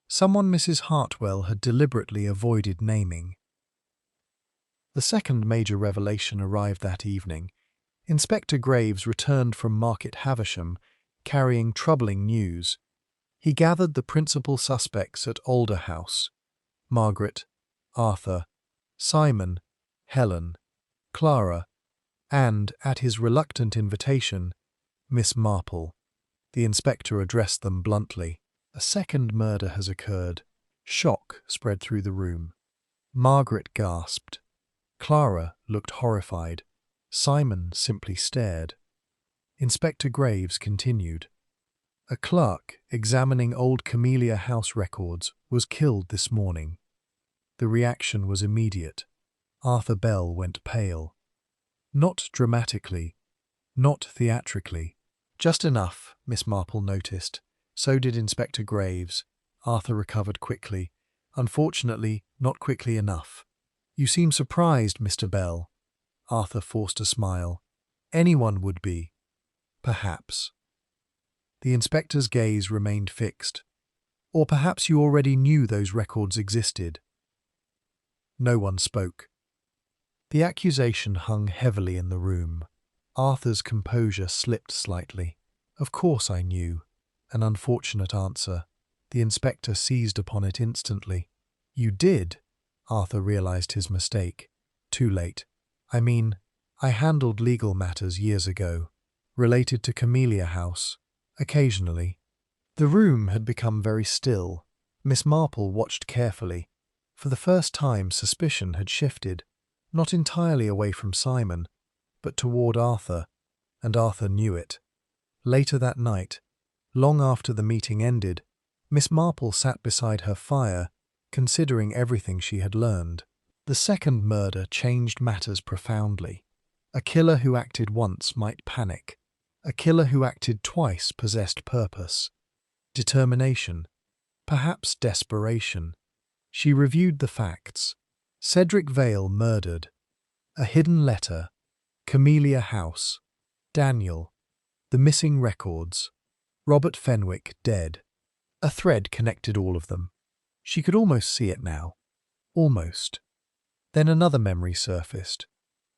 Someone Mrs. Hartwell had deliberately avoided naming. The second major revelation arrived that evening. Inspector Graves returned from Market Havisham, carrying troubling news. He gathered the principal suspects at Alder House: Margaret, Arthur, Simon, Helen, Clara, and, at his reluctant invitation, Miss Marple. The inspector addressed them bluntly. "A second murder has occurred." Shock spread through the room. Margaret gasped. Clara looked horrified. Simon simply stared. Inspector Graves continued. A clerk examining old Camellia House records was killed this morning. The reaction was immediate. Arthur Bell went pale. Not dramatically, not theatrically. Just enough, Miss Marple noticed. So did Inspector Graves. Arthur recovered quickly. Unfortunately, not quickly enough. You seem surprised, Mr. Bell. Arthur forced a smile. Anyone would be. Perhaps. The inspector's gaze remained fixed. Or perhaps you already knew those records existed. No one spoke. The accusation hung heavily in the room. Arthur's composure slipped slightly. Of course I knew. An unfortunate answer. The inspector seized upon it instantly. You did? Arthur realized his mistake. Too late. I mean, I handled legal matters years ago, related to Camellia House, occasionally. The room had become very still. Miss Marple watched carefully. For the first time, suspicion had shifted, not entirely away from Simon, but toward Arthur, and Arthur knew it. Later that night, long after the meeting ended, Miss Marple sat beside her fire, considering everything she had learned. The second murder changed matters profoundly. A killer who acted once might panic. A killer who acted twice possessed purpose, determination, perhaps desperation. She reviewed the facts. Cedric Vale murdered. A hidden letter. Camellia House. Daniel. The missing records. Robert Fenwick dead. A thread connected all of them. She could almost see it now. Almost. Then another memory surfaced,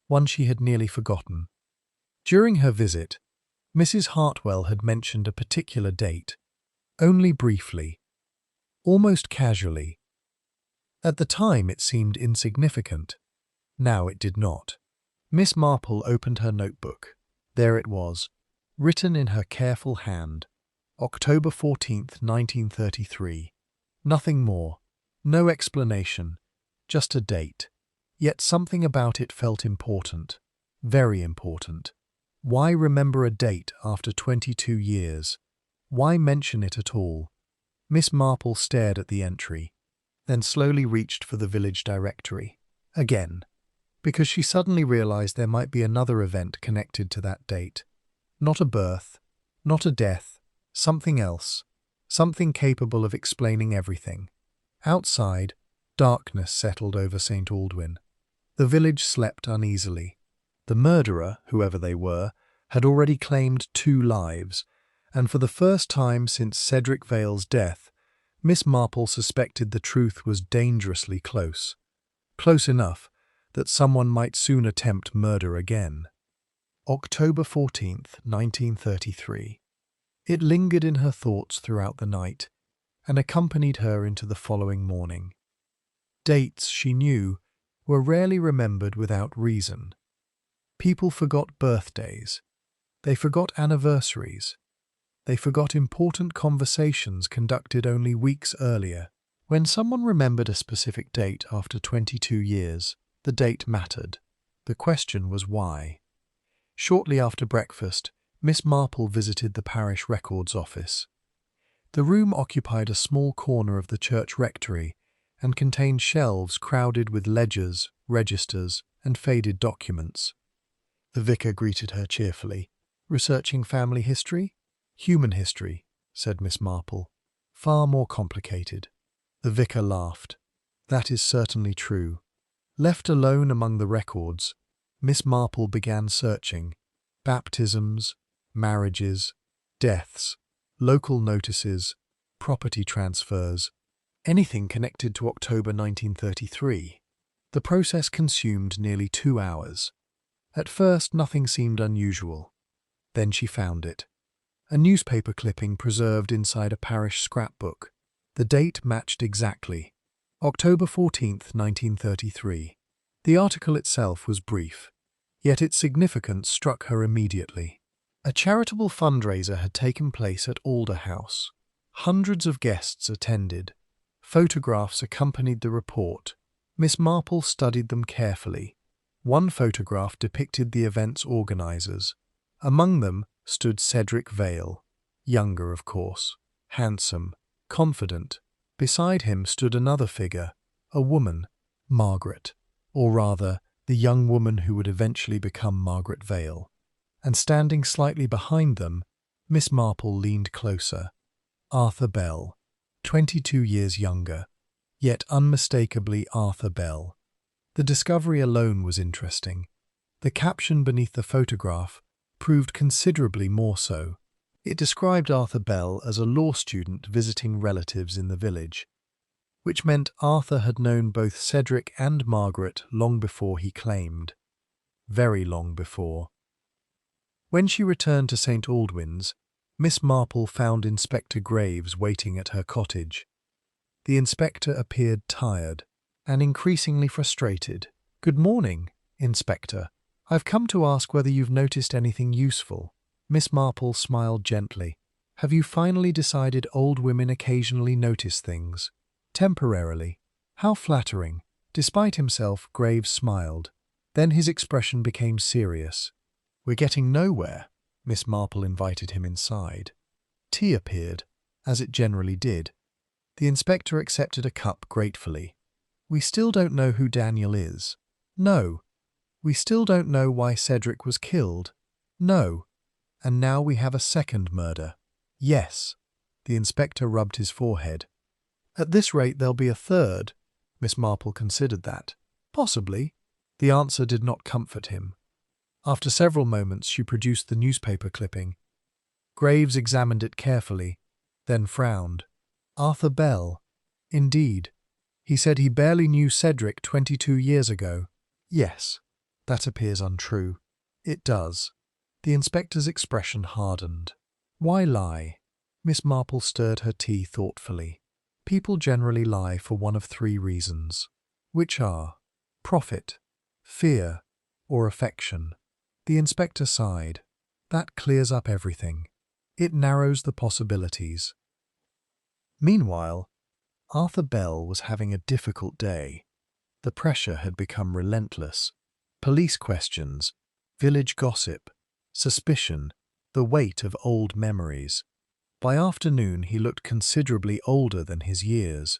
one she had nearly forgotten. During her visit, Mrs. Hartwell had mentioned a particular date, only briefly, almost casually. At the time it seemed insignificant. Now it did not. Miss Marple opened her notebook. There it was, written in her careful hand. October 14th, 1933. Nothing more. No explanation. Just a date. Yet something about it felt important. Very important. Why remember a date after 22 years? Why mention it at all? Miss Marple stared at the entry, then slowly reached for the village directory. Again, because she suddenly realized there might be another event connected to that date. Not a birth, not a death, something else, something capable of explaining everything. Outside, darkness settled over St. Aldwyn. The village slept uneasily. The murderer, whoever they were, had already claimed 2 lives, and for the first time since Cedric Vale's death, Miss Marple suspected the truth was dangerously close. Close enough that someone might soon attempt murder again. October 14th, 1933. It lingered in her thoughts throughout the night and accompanied her into the following morning. Dates, she knew, were rarely remembered without reason. People forgot birthdays. They forgot anniversaries. They forgot important conversations conducted only weeks earlier. When someone remembered a specific date after 22 years, the date mattered. The question was why. Shortly after breakfast, Miss Marple visited the parish records office. The room occupied a small corner of the church rectory and contained shelves crowded with ledgers, registers, and faded documents. The vicar greeted her cheerfully. "Researching family history?" "Human history," said Miss Marple. "Far more complicated." The vicar laughed. "That is certainly true." Left alone among the records, Miss Marple began searching. Baptisms, marriages, deaths, local notices, property transfers, anything connected to October 1933. The process consumed nearly 2 hours. At first, nothing seemed unusual. Then she found it. A newspaper clipping preserved inside a parish scrapbook. The date matched exactly. October 14th, 1933. The article itself was brief, yet its significance struck her immediately. A charitable fundraiser had taken place at Alder House. Hundreds of guests attended. Photographs accompanied the report. Miss Marple studied them carefully. One photograph depicted the event's organizers. Among them stood Cedric Vale, younger, of course, handsome, confident. Beside him stood another figure, a woman, Margaret, or rather, the young woman who would eventually become Margaret Vale. And standing slightly behind them, Miss Marple leaned closer. Arthur Bell, 22 years younger, yet unmistakably Arthur Bell. The discovery alone was interesting. The caption beneath the photograph proved considerably more so. It described Arthur Bell as a law student visiting relatives in the village, which meant Arthur had known both Cedric and Margaret long before he claimed. Very long before. When she returned to St. Aldwyn's, Miss Marple found Inspector Graves waiting at her cottage. The inspector appeared tired and increasingly frustrated. "Good morning, Inspector. I've come to ask whether you've noticed anything useful." Miss Marple smiled gently. "Have you finally decided old women occasionally notice things? Temporarily. How flattering." Despite himself, Graves smiled. Then his expression became serious. "We're getting nowhere." Miss Marple invited him inside. Tea appeared, as it generally did. The inspector accepted a cup gratefully. "We still don't know who Daniel is." "No." "We still don't know why Cedric was killed." "No." "And now we have a second murder." "Yes." The inspector rubbed his forehead. "At this rate there'll be a third." Miss Marple considered that. "Possibly." The answer did not comfort him. After several moments she produced the newspaper clipping. Graves examined it carefully, then frowned. "Arthur Bell. Indeed. He said he barely knew Cedric 22 years ago." "Yes, that appears untrue." "It does." The inspector's expression hardened. "Why lie?" Miss Marple stirred her tea thoughtfully. "People generally lie for one of three reasons, which are profit, fear, or affection." The inspector sighed. "That clears up everything. It narrows the possibilities." Meanwhile, Arthur Bell was having a difficult day. The pressure had become relentless. Police questions, village gossip, suspicion, the weight of old memories. By afternoon he looked considerably older than his years.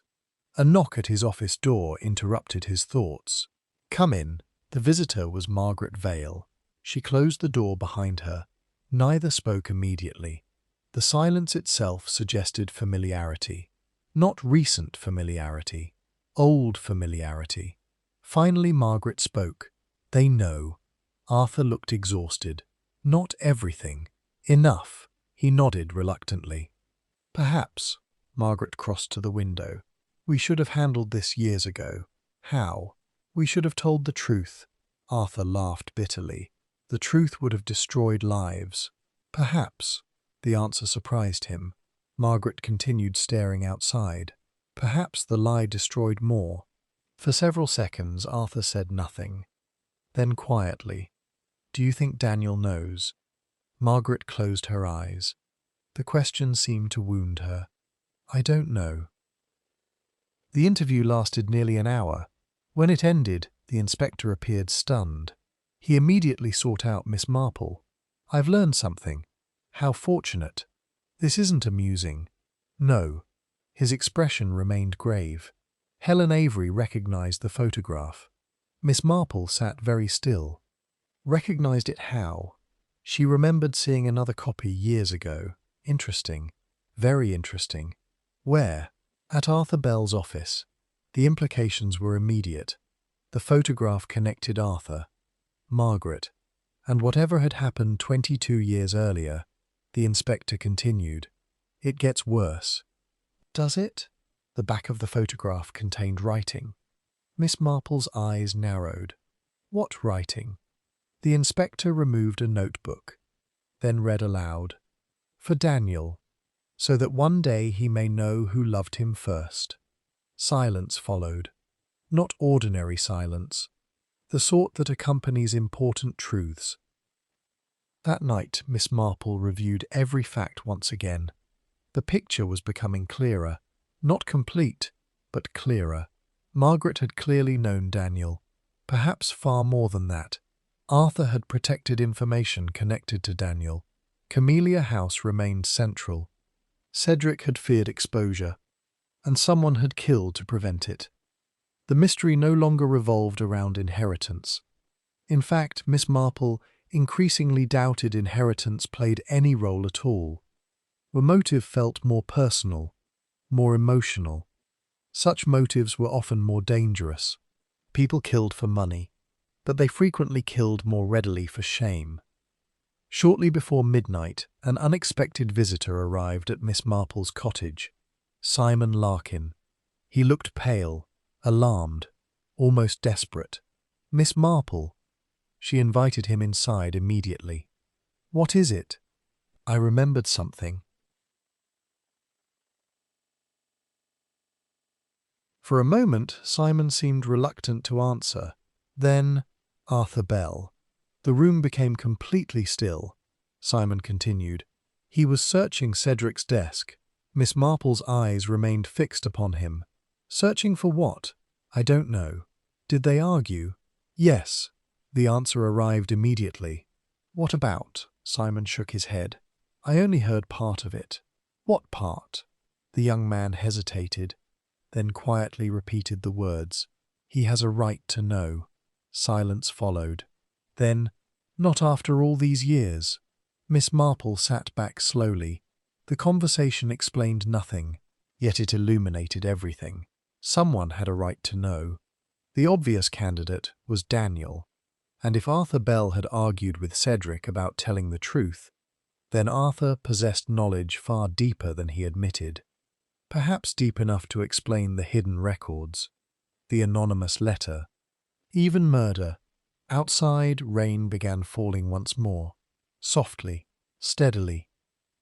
A knock at his office door interrupted his thoughts. "Come in." The visitor was Margaret Vale. She closed the door behind her. Neither spoke immediately. The silence itself suggested familiarity. Not recent familiarity, old familiarity. Finally Margaret spoke. "They know." Arthur looked exhausted. "Not everything. Enough." He nodded reluctantly. "Perhaps." Margaret crossed to the window. "We should have handled this years ago." "How?" "We should have told the truth." Arthur laughed bitterly. "The truth would have destroyed lives." "Perhaps." The answer surprised him. Margaret continued staring outside. "Perhaps the lie destroyed more." For several seconds Arthur said nothing. Then quietly, "Do you think Daniel knows?" Margaret closed her eyes. The question seemed to wound her. "I don't know." The interview lasted nearly an hour. When it ended, the inspector appeared stunned. He immediately sought out Miss Marple. "I've learned something." "How fortunate." "This isn't amusing." "No." His expression remained grave. Helen Avery recognized the photograph. Miss Marple sat very still. Recognized it how? She remembered seeing another copy years ago. Interesting. Very interesting. Where? At Arthur Bell's office. The implications were immediate. The photograph connected Arthur, Margaret, and whatever had happened 22 years earlier. The inspector continued. "It gets worse." "Does it?" The back of the photograph contained writing. Miss Marple's eyes narrowed. "What writing?" The inspector removed a notebook, then read aloud. "For Daniel, so that one day he may know who loved him first." Silence followed. Not ordinary silence, the sort that accompanies important truths. That night Miss Marple reviewed every fact once again. The picture was becoming clearer. Not complete, but clearer. Margaret had clearly known Daniel. Perhaps far more than that. Arthur had protected information connected to Daniel. Camellia House remained central. Cedric had feared exposure, and someone had killed to prevent it. The mystery no longer revolved around inheritance. In fact, Miss Marple increasingly doubted inheritance played any role at all. The motive felt more personal, more emotional. Such motives were often more dangerous. People killed for money, but they frequently killed more readily for shame. Shortly before midnight, an unexpected visitor arrived at Miss Marple's cottage. Simon Larkin. He looked pale, alarmed, almost desperate. "Miss Marple." She invited him inside immediately. "What is it?" "I remembered something." For a moment, Simon seemed reluctant to answer. Then, Arthur Bell. The room became completely still. Simon continued. He was searching Cedric's desk. Miss Marple's eyes remained fixed upon him. "Searching for what?" "I don't know." "Did they argue?" "Yes." The answer arrived immediately. "What about?" Simon shook his head. "I only heard part of it." "What part?" The young man hesitated, then quietly repeated the words. "He has a right to know." Silence followed. Then, "Not after all these years." Miss Marple sat back slowly. The conversation explained nothing, yet it illuminated everything. Someone had a right to know. The obvious candidate was Daniel. And if Arthur Bell had argued with Cedric about telling the truth, then Arthur possessed knowledge far deeper than he admitted. Perhaps deep enough to explain the hidden records, the anonymous letter, even murder. Outside, rain began falling once more, softly, steadily.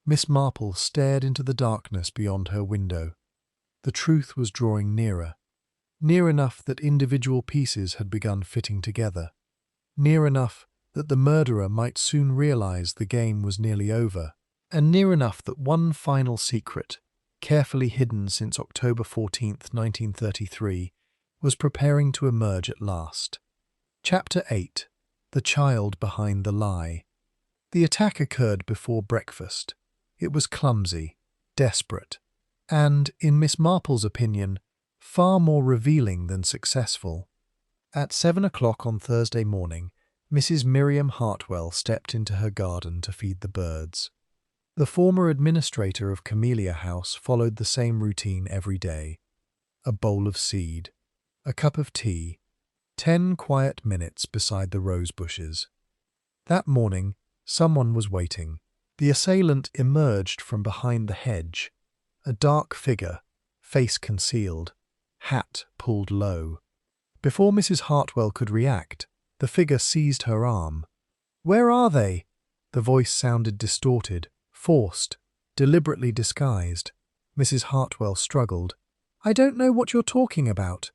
Miss Marple stared into the darkness beyond her window. The truth was drawing nearer, near enough that individual pieces had begun fitting together, near enough that the murderer might soon realize the game was nearly over, and near enough that one final secret, carefully hidden since October 14th, 1933, was preparing to emerge at last. Chapter 8. The Child Behind the Lie. The attack occurred before breakfast. It was clumsy, desperate, and, in Miss Marple's opinion, far more revealing than successful. At 7 o'clock on Thursday morning, Mrs. Miriam Hartwell stepped into her garden to feed the birds. The former administrator of Camellia House followed the same routine every day. A bowl of seed, a cup of tea, 10 quiet minutes beside the rose bushes. That morning, someone was waiting. The assailant emerged from behind the hedge, a dark figure, face concealed, hat pulled low. Before Mrs. Hartwell could react, the figure seized her arm. "Where are they?" The voice sounded distorted, forced, deliberately disguised. Mrs. Hartwell struggled. "I don't know what you're talking about."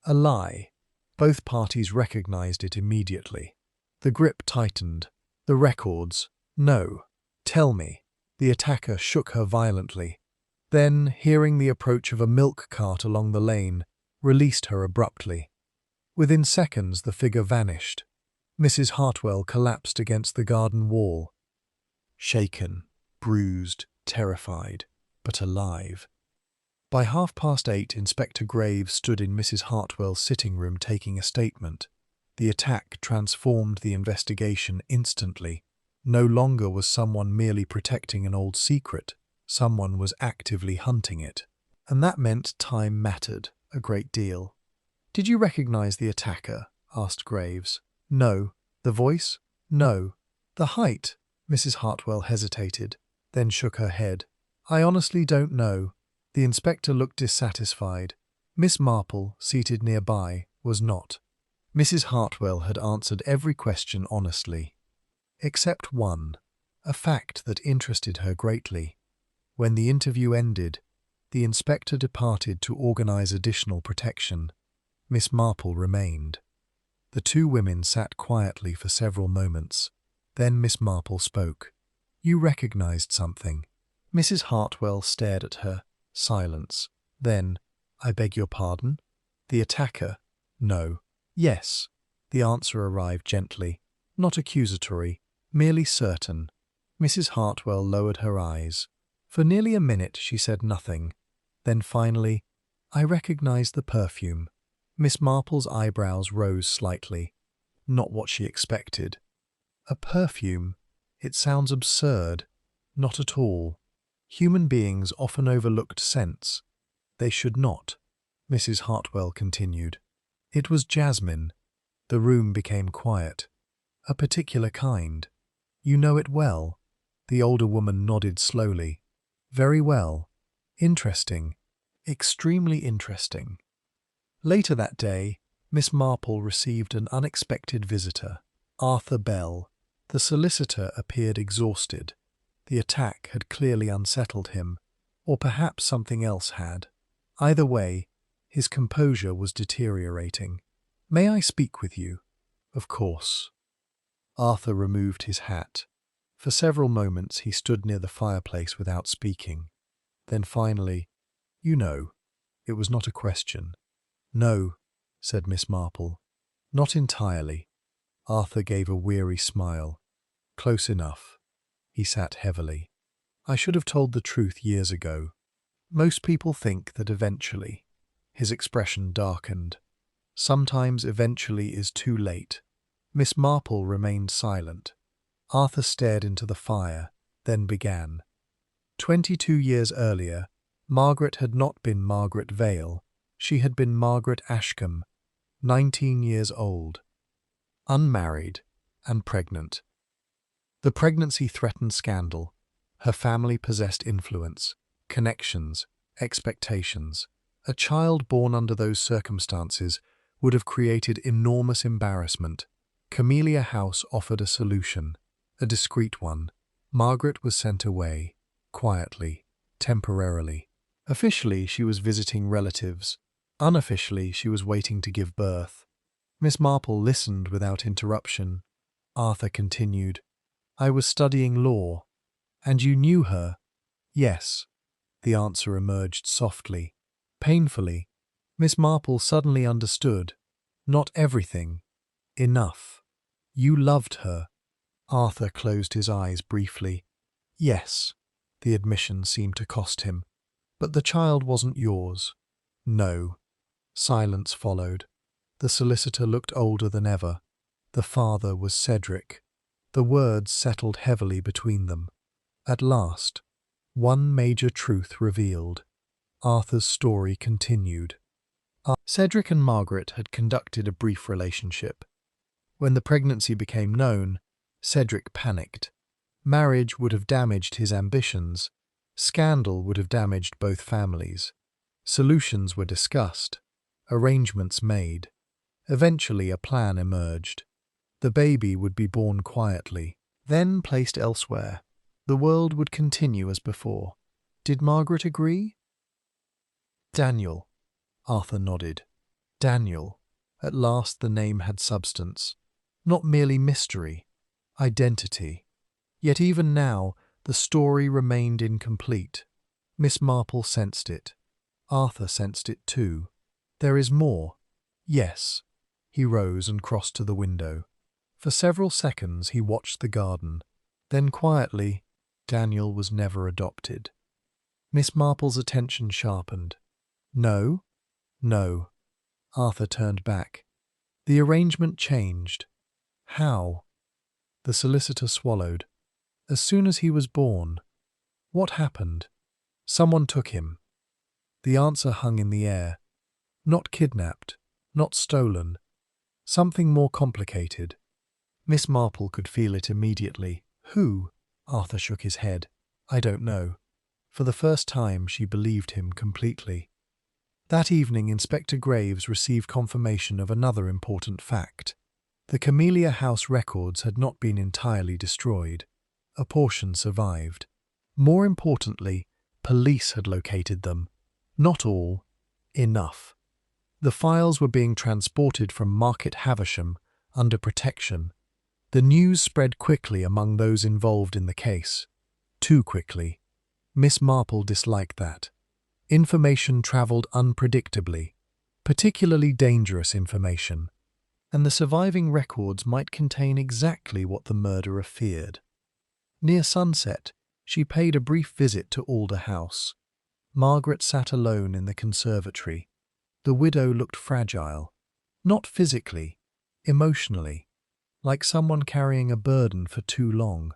A lie. Both parties recognized it immediately. The grip tightened. The records. "No. Tell me." The attacker shook her violently. Then, hearing the approach of a milk cart along the lane, released her abruptly. Within seconds, the figure vanished. Mrs. Hartwell collapsed against the garden wall. Shaken, bruised, terrified, but alive. By 8:30, Inspector Graves stood in Mrs. Hartwell's sitting room taking a statement. The attack transformed the investigation instantly. No longer was someone merely protecting an old secret. Someone was actively hunting it. And that meant time mattered a great deal. "Did you recognize the attacker?" asked Graves. "No." "The voice?" "No." "The height?" Mrs. Hartwell hesitated, then shook her head. "I honestly don't know." The inspector looked dissatisfied. Miss Marple, seated nearby, was not. Mrs. Hartwell had answered every question honestly, except one, a fact that interested her greatly. When the interview ended, the inspector departed to organize additional protection. Miss Marple remained. The two women sat quietly for several moments. Then Miss Marple spoke. "You recognized something." Mrs. Hartwell stared at her. Silence. Then, "I beg your pardon?" "The attacker?" "No." "Yes." The answer arrived gently, not accusatory, merely certain. Mrs. Hartwell lowered her eyes. For nearly a minute she said nothing. Then finally, "I recognized the perfume." Miss Marple's eyebrows rose slightly. Not what she expected. A perfume? It sounds absurd. Not at all. Human beings often overlooked scents. They should not. Mrs. Hartwell continued. It was jasmine. The room became quiet. A particular kind. You know it well. The older woman nodded slowly. Very well. Interesting. Extremely interesting. Later that day, Miss Marple received an unexpected visitor, Arthur Bell. The solicitor appeared exhausted. The attack had clearly unsettled him, or perhaps something else had. Either way, his composure was deteriorating. "May I speak with you?" "Of course." Arthur removed his hat. For several moments he stood near the fireplace without speaking. Then finally, "You know." It was not a question. "No," said Miss Marple. "Not entirely." Arthur gave a weary smile. "Close enough." He sat heavily. "I should have told the truth years ago. Most people think that eventually." His expression darkened. "Sometimes eventually is too late." Miss Marple remained silent. Arthur stared into the fire, then began. 22 years earlier, Margaret had not been Margaret Vale. She had been Margaret Ashcombe, 19 years old, unmarried and pregnant. The pregnancy threatened scandal. Her family possessed influence, connections, expectations. A child born under those circumstances would have created enormous embarrassment. Camellia House offered a solution, a discreet one. Margaret was sent away, quietly, temporarily. Officially, she was visiting relatives. Unofficially, she was waiting to give birth. Miss Marple listened without interruption. Arthur continued, "I was studying law." "And you knew her?" "Yes." The answer emerged softly, painfully. Miss Marple suddenly understood. Not everything. Enough. "You loved her." Arthur closed his eyes briefly. "Yes." The admission seemed to cost him. "But the child wasn't yours." "No." Silence followed. The solicitor looked older than ever. The father was Cedric. The words settled heavily between them. At last, one major truth revealed. Arthur's story continued. Cedric and Margaret had conducted a brief relationship. When the pregnancy became known, Cedric panicked. Marriage would have damaged his ambitions. Scandal would have damaged both families. Solutions were discussed. Arrangements made. Eventually a plan emerged. The baby would be born quietly, then placed elsewhere. The world would continue as before. Did Margaret agree? "Daniel." Arthur nodded. Daniel. At last the name had substance. Not merely mystery. Identity. Yet even now, the story remained incomplete. Miss Marple sensed it. Arthur sensed it too. "There is more." "Yes." He rose and crossed to the window. For several seconds he watched the garden. Then quietly, "Daniel was never adopted." Miss Marple's attention sharpened. "No?" "No." Arthur turned back. "The arrangement changed." "How?" The solicitor swallowed. "As soon as he was born." "What happened?" "Someone took him." The answer hung in the air. Not kidnapped, not stolen. Something more complicated. Miss Marple could feel it immediately. "Who?" Arthur shook his head. "I don't know." For the first time she believed him completely. That evening Inspector Graves received confirmation of another important fact. The Camellia House records had not been entirely destroyed. A portion survived. More importantly, police had located them. Not all. Enough. The files were being transported from Market Havisham under protection. The news spread quickly among those involved in the case. Too quickly. Miss Marple disliked that. Information travelled unpredictably, particularly dangerous information, and the surviving records might contain exactly what the murderer feared. Near sunset, she paid a brief visit to Alder House. Margaret sat alone in the conservatory. The widow looked fragile, not physically, emotionally, like someone carrying a burden for too long.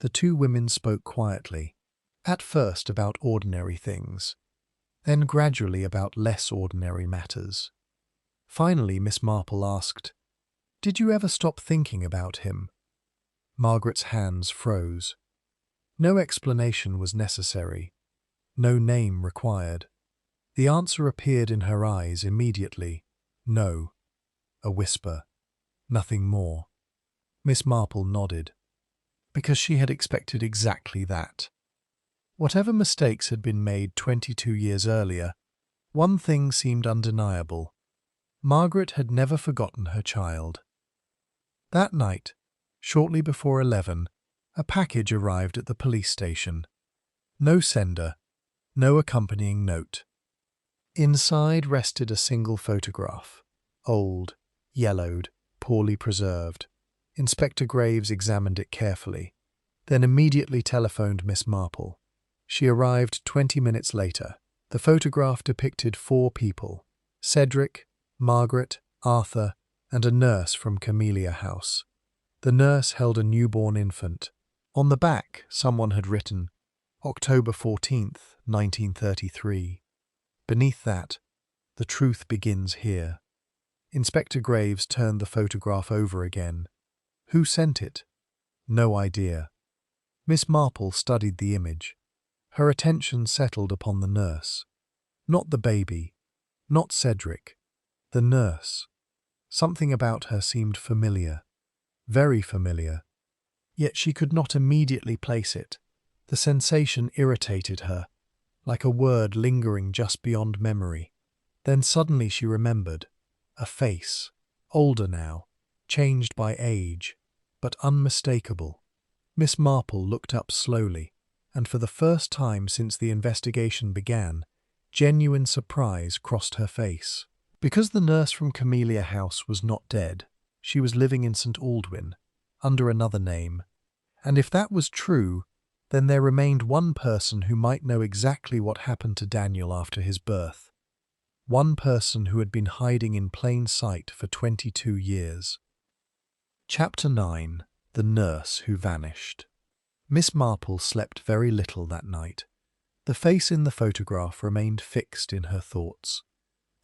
The two women spoke quietly, at first about ordinary things, then gradually about less ordinary matters. Finally, Miss Marple asked, "Did you ever stop thinking about him?" Margaret's hands froze. No explanation was necessary, no name required. The answer appeared in her eyes immediately. No. A whisper. Nothing more. Miss Marple nodded, because she had expected exactly that. Whatever mistakes had been made 22 years earlier, one thing seemed undeniable. Margaret had never forgotten her child. That night, shortly before 11, a package arrived at the police station. No sender, no accompanying note. Inside rested a single photograph, old, yellowed, poorly preserved. Inspector Graves examined it carefully, then immediately telephoned Miss Marple. She arrived 20 minutes later. The photograph depicted 4 people: Cedric, Margaret, Arthur, and a nurse from Camellia House. The nurse held a newborn infant. On the back, someone had written, October 14th, 1933. Beneath that, the truth begins here. Inspector Graves turned the photograph over again. Who sent it? No idea. Miss Marple studied the image. Her attention settled upon the nurse. Not the baby, not Cedric. The nurse. Something about her seemed familiar, very familiar. Yet she could not immediately place it. The sensation irritated her, like a word lingering just beyond memory. Then suddenly she remembered. A face, older now, changed by age, but unmistakable. Miss Marple looked up slowly, and for the first time since the investigation began, genuine surprise crossed her face. Because the nurse from Camellia House was not dead, she was living in St. Aldwyn, under another name. And if that was true, then there remained one person who might know exactly what happened to Daniel after his birth. One person who had been hiding in plain sight for 22 years. Chapter 9. The Nurse Who Vanished. Miss Marple slept very little that night. The face in the photograph remained fixed in her thoughts.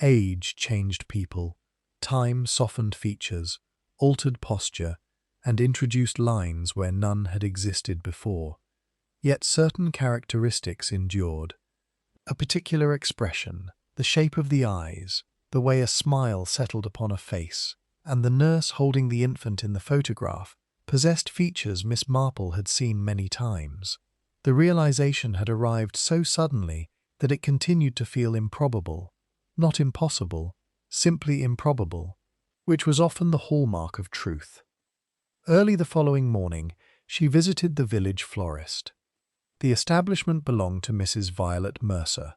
Age changed people. Time softened features, altered posture, and introduced lines where none had existed before. Yet certain characteristics endured. A particular expression, the shape of the eyes, the way a smile settled upon a face, and the nurse holding the infant in the photograph possessed features Miss Marple had seen many times. The realization had arrived so suddenly that it continued to feel improbable, not impossible, simply improbable, which was often the hallmark of truth. Early the following morning, she visited the village florist. The establishment belonged to Mrs. Violet Mercer,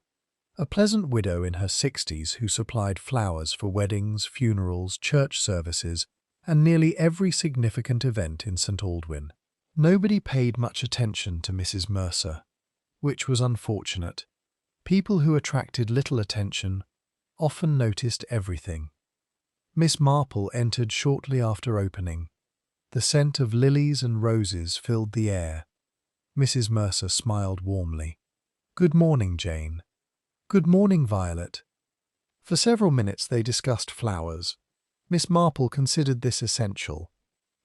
a pleasant widow in her 60s who supplied flowers for weddings, funerals, church services, and nearly every significant event in St. Aldwyn. Nobody paid much attention to Mrs. Mercer, which was unfortunate. People who attracted little attention often noticed everything. Miss Marple entered shortly after opening. The scent of lilies and roses filled the air. Mrs. Mercer smiled warmly. "Good morning, Jane." "Good morning, Violet." For several minutes they discussed flowers. Miss Marple considered this essential.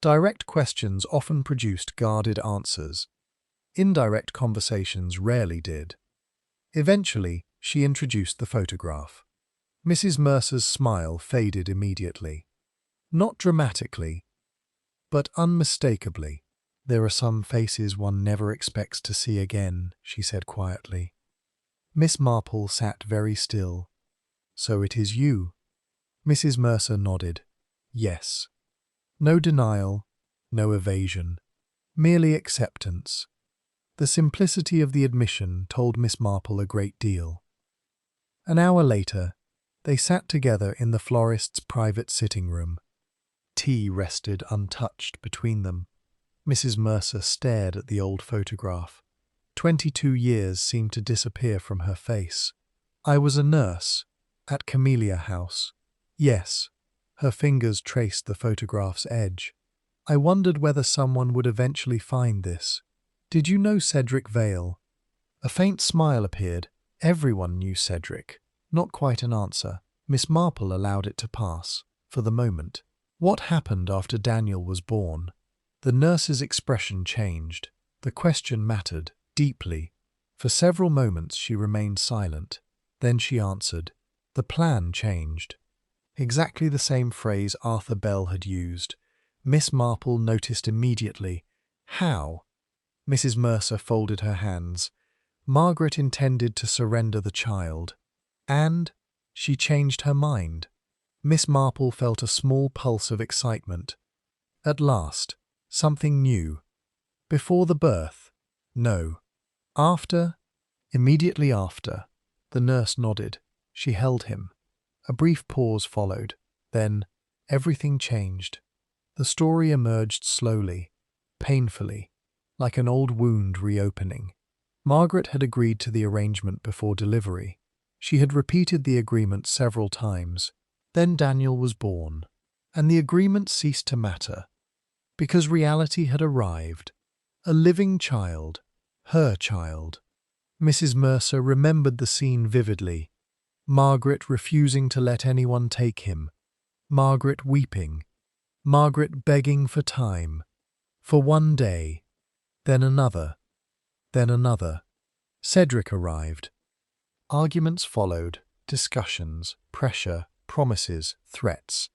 Direct questions often produced guarded answers. Indirect conversations rarely did. Eventually, she introduced the photograph. Mrs. Mercer's smile faded immediately. Not dramatically, but unmistakably. "There are some faces one never expects to see again," she said quietly. Miss Marple sat very still. "So it is you?" Mrs. Mercer nodded. "Yes." No denial, no evasion, merely acceptance. The simplicity of the admission told Miss Marple a great deal. An hour later, they sat together in the florist's private sitting room. Tea rested untouched between them. Mrs. Mercer stared at the old photograph. 22 years seemed to disappear from her face. I was a nurse at Camellia House. Yes. Her fingers traced the photograph's edge. I wondered whether someone would eventually find this. Did you know Cedric Vale? A faint smile appeared. Everyone knew Cedric. Not quite an answer. Miss Marple allowed it to pass, for the moment. What happened after Daniel was born? The nurse's expression changed. The question mattered, deeply. For several moments she remained silent. Then she answered. The plan changed. Exactly the same phrase Arthur Bell had used. Miss Marple noticed immediately. How? Mrs. Mercer folded her hands. Margaret intended to surrender the child. And she changed her mind. Miss Marple felt a small pulse of excitement. At last, something new. Before the birth? No. After? Immediately after. The nurse nodded. She held him. A brief pause followed. Then, everything changed. The story emerged slowly, painfully, like an old wound reopening. Margaret had agreed to the arrangement before delivery. She had repeated the agreement several times. Then Daniel was born, and the agreement ceased to matter, because reality had arrived. A living child, her child. Mrs. Mercer remembered the scene vividly. Margaret refusing to let anyone take him. Margaret weeping. Margaret begging for time. For one day. Then another. Then another. Cedric arrived. Arguments followed. Discussions, pressure, promises, threats.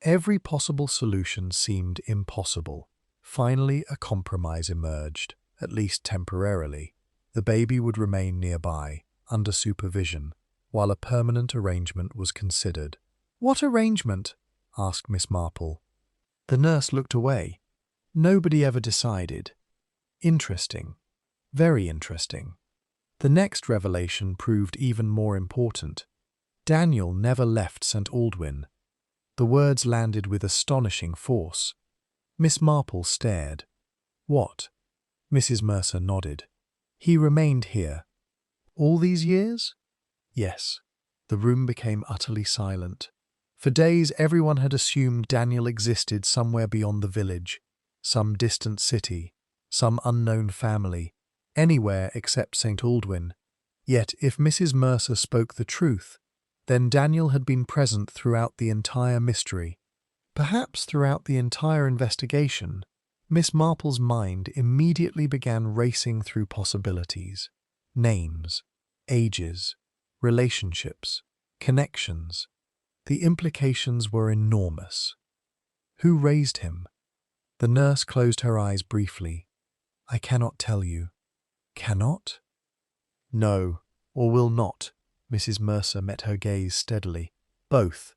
Every possible solution seemed impossible. Finally, a compromise emerged, at least temporarily. The baby would remain nearby, under supervision, while a permanent arrangement was considered. "What arrangement?" asked Miss Marple. The nurse looked away. Nobody ever decided. Interesting. Very interesting. The next revelation proved even more important. Daniel never left St. Aldwyn. The words landed with astonishing force. Miss Marple stared. What? Mrs. Mercer nodded. He remained here. All these years? Yes. The room became utterly silent. For days everyone had assumed Daniel existed somewhere beyond the village, some distant city, some unknown family, anywhere except St. Aldwyn. Yet if Mrs. Mercer spoke the truth, then Daniel had been present throughout the entire mystery. Perhaps throughout the entire investigation. Miss Marple's mind immediately began racing through possibilities. Names, ages, relationships, connections. The implications were enormous. Who raised him? The nurse closed her eyes briefly. I cannot tell you. Cannot? No, or will not. Mrs. Mercer met her gaze steadily. Both.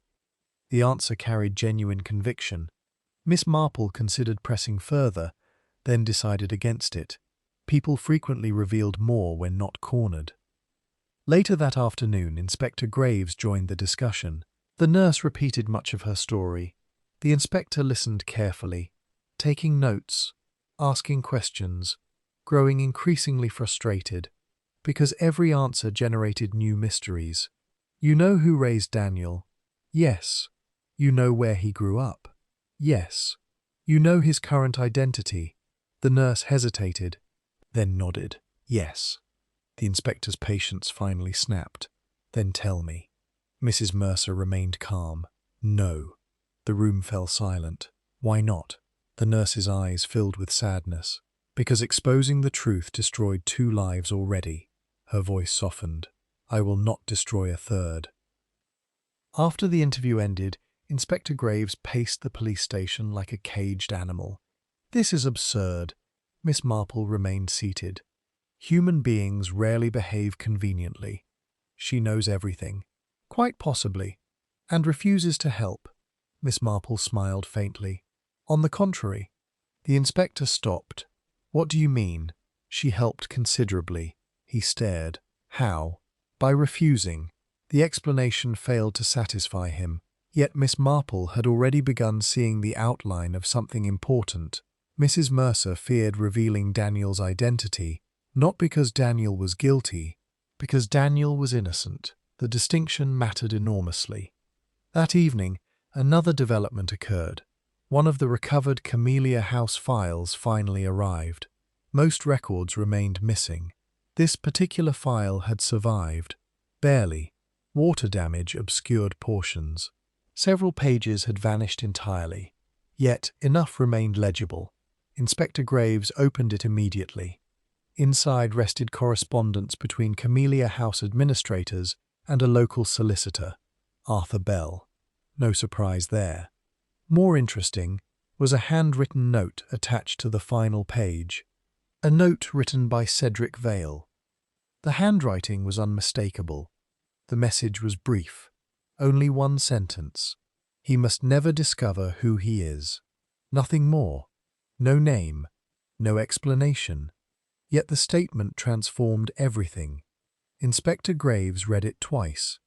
The answer carried genuine conviction. Miss Marple considered pressing further, then decided against it. People frequently revealed more when not cornered. Later that afternoon, Inspector Graves joined the discussion. The nurse repeated much of her story. The inspector listened carefully, taking notes, asking questions, growing increasingly frustrated, because every answer generated new mysteries. You know who raised Daniel? Yes. You know where he grew up? Yes. You know his current identity? The nurse hesitated, then nodded. Yes. The inspector's patience finally snapped. Then tell me. Mrs. Mercer remained calm. No. The room fell silent. Why not? The nurse's eyes filled with sadness. Because exposing the truth destroyed 2 lives already. Her voice softened. I will not destroy a third. After the interview ended, Inspector Graves paced the police station like a caged animal. This is absurd. Miss Marple remained seated. Human beings rarely behave conveniently. She knows everything. Quite possibly. And refuses to help. Miss Marple smiled faintly. On the contrary. The inspector stopped. What do you mean? She helped considerably. He stared. How? By refusing. The explanation failed to satisfy him. Yet Miss Marple had already begun seeing the outline of something important. Mrs. Mercer feared revealing Daniel's identity, not because Daniel was guilty, because Daniel was innocent. The distinction mattered enormously. That evening, another development occurred. One of the recovered Camellia House files finally arrived. Most records remained missing. This particular file had survived. Barely. Water damage obscured portions. Several pages had vanished entirely. Yet enough remained legible. Inspector Graves opened it immediately. Inside rested correspondence between Camellia House administrators and a local solicitor, Arthur Bell. No surprise there. More interesting was a handwritten note attached to the final page. A note written by Cedric Vale. The handwriting was unmistakable. The message was brief. Only one sentence. He must never discover who he is. Nothing more. No name. No explanation. Yet the statement transformed everything. Inspector Graves read it twice,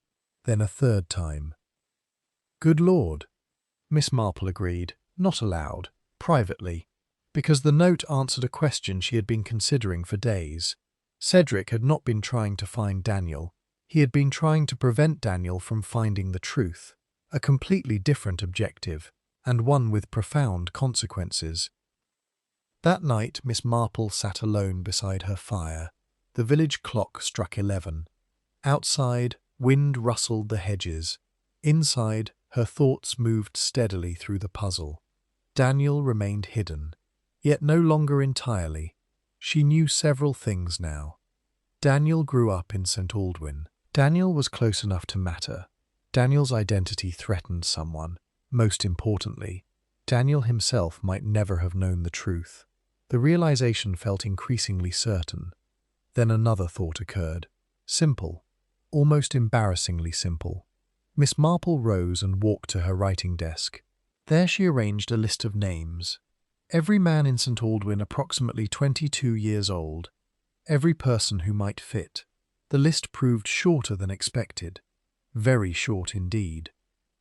then a third time. "Good Lord," Miss Marple agreed, not aloud, privately, because the note answered a question she had been considering for days. Cedric had not been trying to find Daniel. He had been trying to prevent Daniel from finding the truth, a completely different objective, and one with profound consequences. That night, Miss Marple sat alone beside her fire. The village clock struck 11. Outside, wind rustled the hedges. Inside, her thoughts moved steadily through the puzzle. Daniel remained hidden, yet no longer entirely. She knew several things now. Daniel grew up in St. Aldwyn. Daniel was close enough to matter. Daniel's identity threatened someone. Most importantly, Daniel himself might never have known the truth. The realization felt increasingly certain. Then another thought occurred. Simple, almost embarrassingly simple. Miss Marple rose and walked to her writing desk. There she arranged a list of names. Every man in St. Aldwyn approximately 22 years old. Every person who might fit. The list proved shorter than expected. Very short indeed.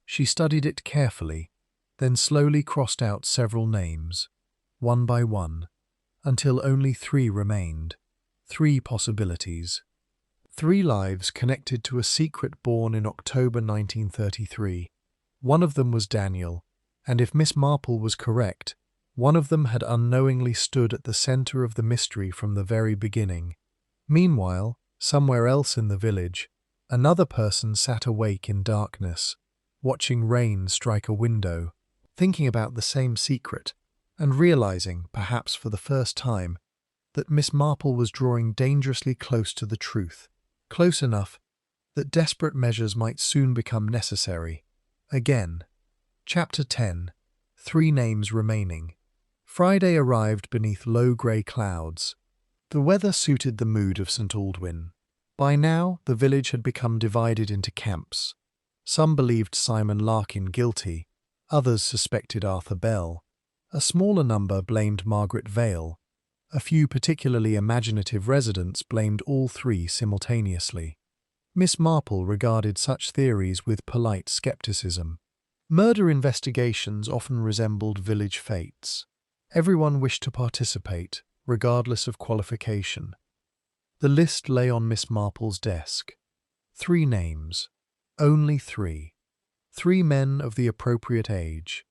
She studied it carefully, then slowly crossed out several names, one by one, until only 3 remained. 3 possibilities. 3 lives connected to a secret born in October 1933. One of them was Daniel, and if Miss Marple was correct, one of them had unknowingly stood at the center of the mystery from the very beginning. Meanwhile, somewhere else in the village, another person sat awake in darkness, watching rain strike a window, thinking about the same secret, and realizing, perhaps for the first time, that Miss Marple was drawing dangerously close to the truth, close enough that desperate measures might soon become necessary. Again. Chapter 10. 3 names remaining. Friday arrived beneath low grey clouds. The weather suited the mood of St. Aldwyn. By now, the village had become divided into camps. Some believed Simon Larkin guilty, others suspected Arthur Bell. A smaller number blamed Margaret Vale. A few particularly imaginative residents blamed all 3 simultaneously. Miss Marple regarded such theories with polite skepticism. Murder investigations often resembled village fates. Everyone wished to participate, regardless of qualification. The list lay on Miss Marple's desk. 3 names. Only 3. 3 men of the appropriate age.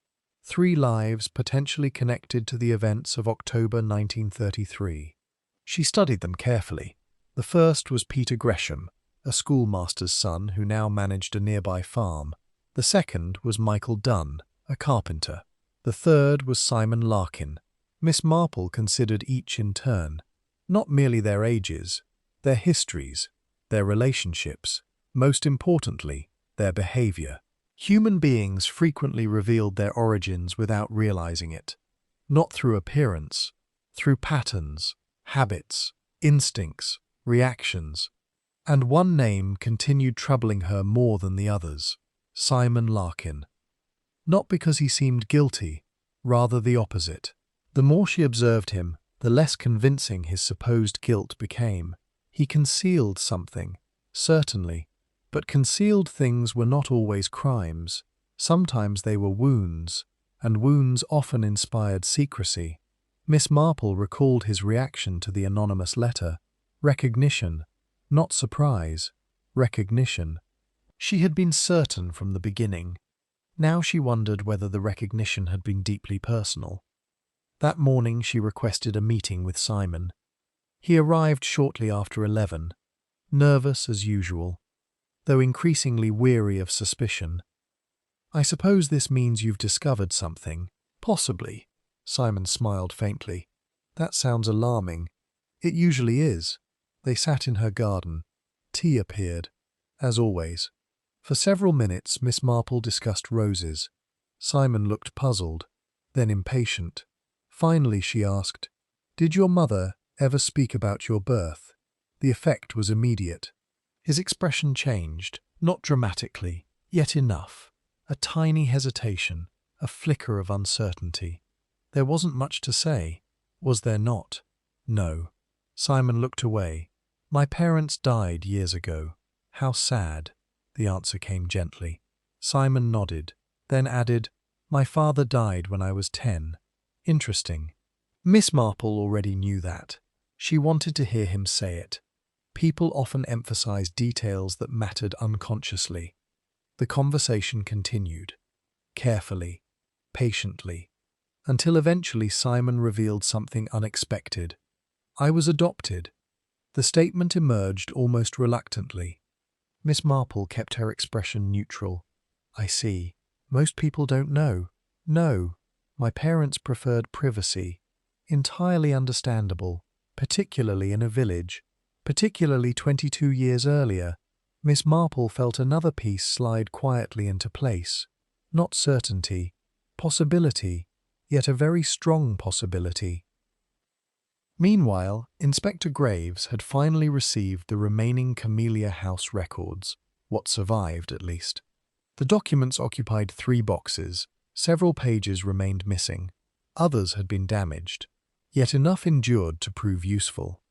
3 lives potentially connected to the events of October 1933. She studied them carefully. The first was Peter Gresham, a schoolmaster's son who now managed a nearby farm. The second was Michael Dunn, a carpenter. The third was Simon Larkin. Miss Marple considered each in turn, not merely their ages, their histories, their relationships, most importantly, their behavior. Human beings frequently revealed their origins without realizing it, not through appearance, through patterns, habits, instincts, reactions. And one name continued troubling her more than the others: Simon Larkin. Not because he seemed guilty, rather the opposite. The more she observed him, the less convincing his supposed guilt became. He concealed something, certainly, but concealed things were not always crimes. Sometimes they were wounds, and wounds often inspired secrecy. Miss Marple recalled his reaction to the anonymous letter. Recognition, not surprise. Recognition. She had been certain from the beginning. Now she wondered whether the recognition had been deeply personal. That morning she requested a meeting with Simon. He arrived shortly after 11, nervous as usual, though increasingly weary of suspicion. "I suppose this means you've discovered something." "Possibly." Simon smiled faintly. "That sounds alarming." "It usually is." They sat in her garden. Tea appeared, as always. For several minutes Miss Marple discussed roses. Simon looked puzzled, then impatient. Finally she asked, "Did your mother ever speak about your birth?" The effect was immediate. His expression changed, not dramatically, yet enough. A tiny hesitation, a flicker of uncertainty. There wasn't much to say, was there not? No. Simon looked away. "My parents died years ago." "How sad." The answer came gently. Simon nodded, then added, "My father died when I was 10. Interesting." Miss Marple already knew that. She wanted to hear him say it. People often emphasize details that mattered unconsciously. The conversation continued, carefully, patiently, until eventually Simon revealed something unexpected. "I was adopted." The statement emerged almost reluctantly. Miss Marple kept her expression neutral. "I see. Most people don't know." "No. My parents preferred privacy." "Entirely understandable, particularly in a village, particularly 22 years earlier." Miss Marple felt another piece slide quietly into place. Not certainty, possibility, yet a very strong possibility. Meanwhile, Inspector Graves had finally received the remaining Camellia House records, what survived at least. The documents occupied 3 boxes. Several pages remained missing. Others had been damaged, yet enough endured to prove useful.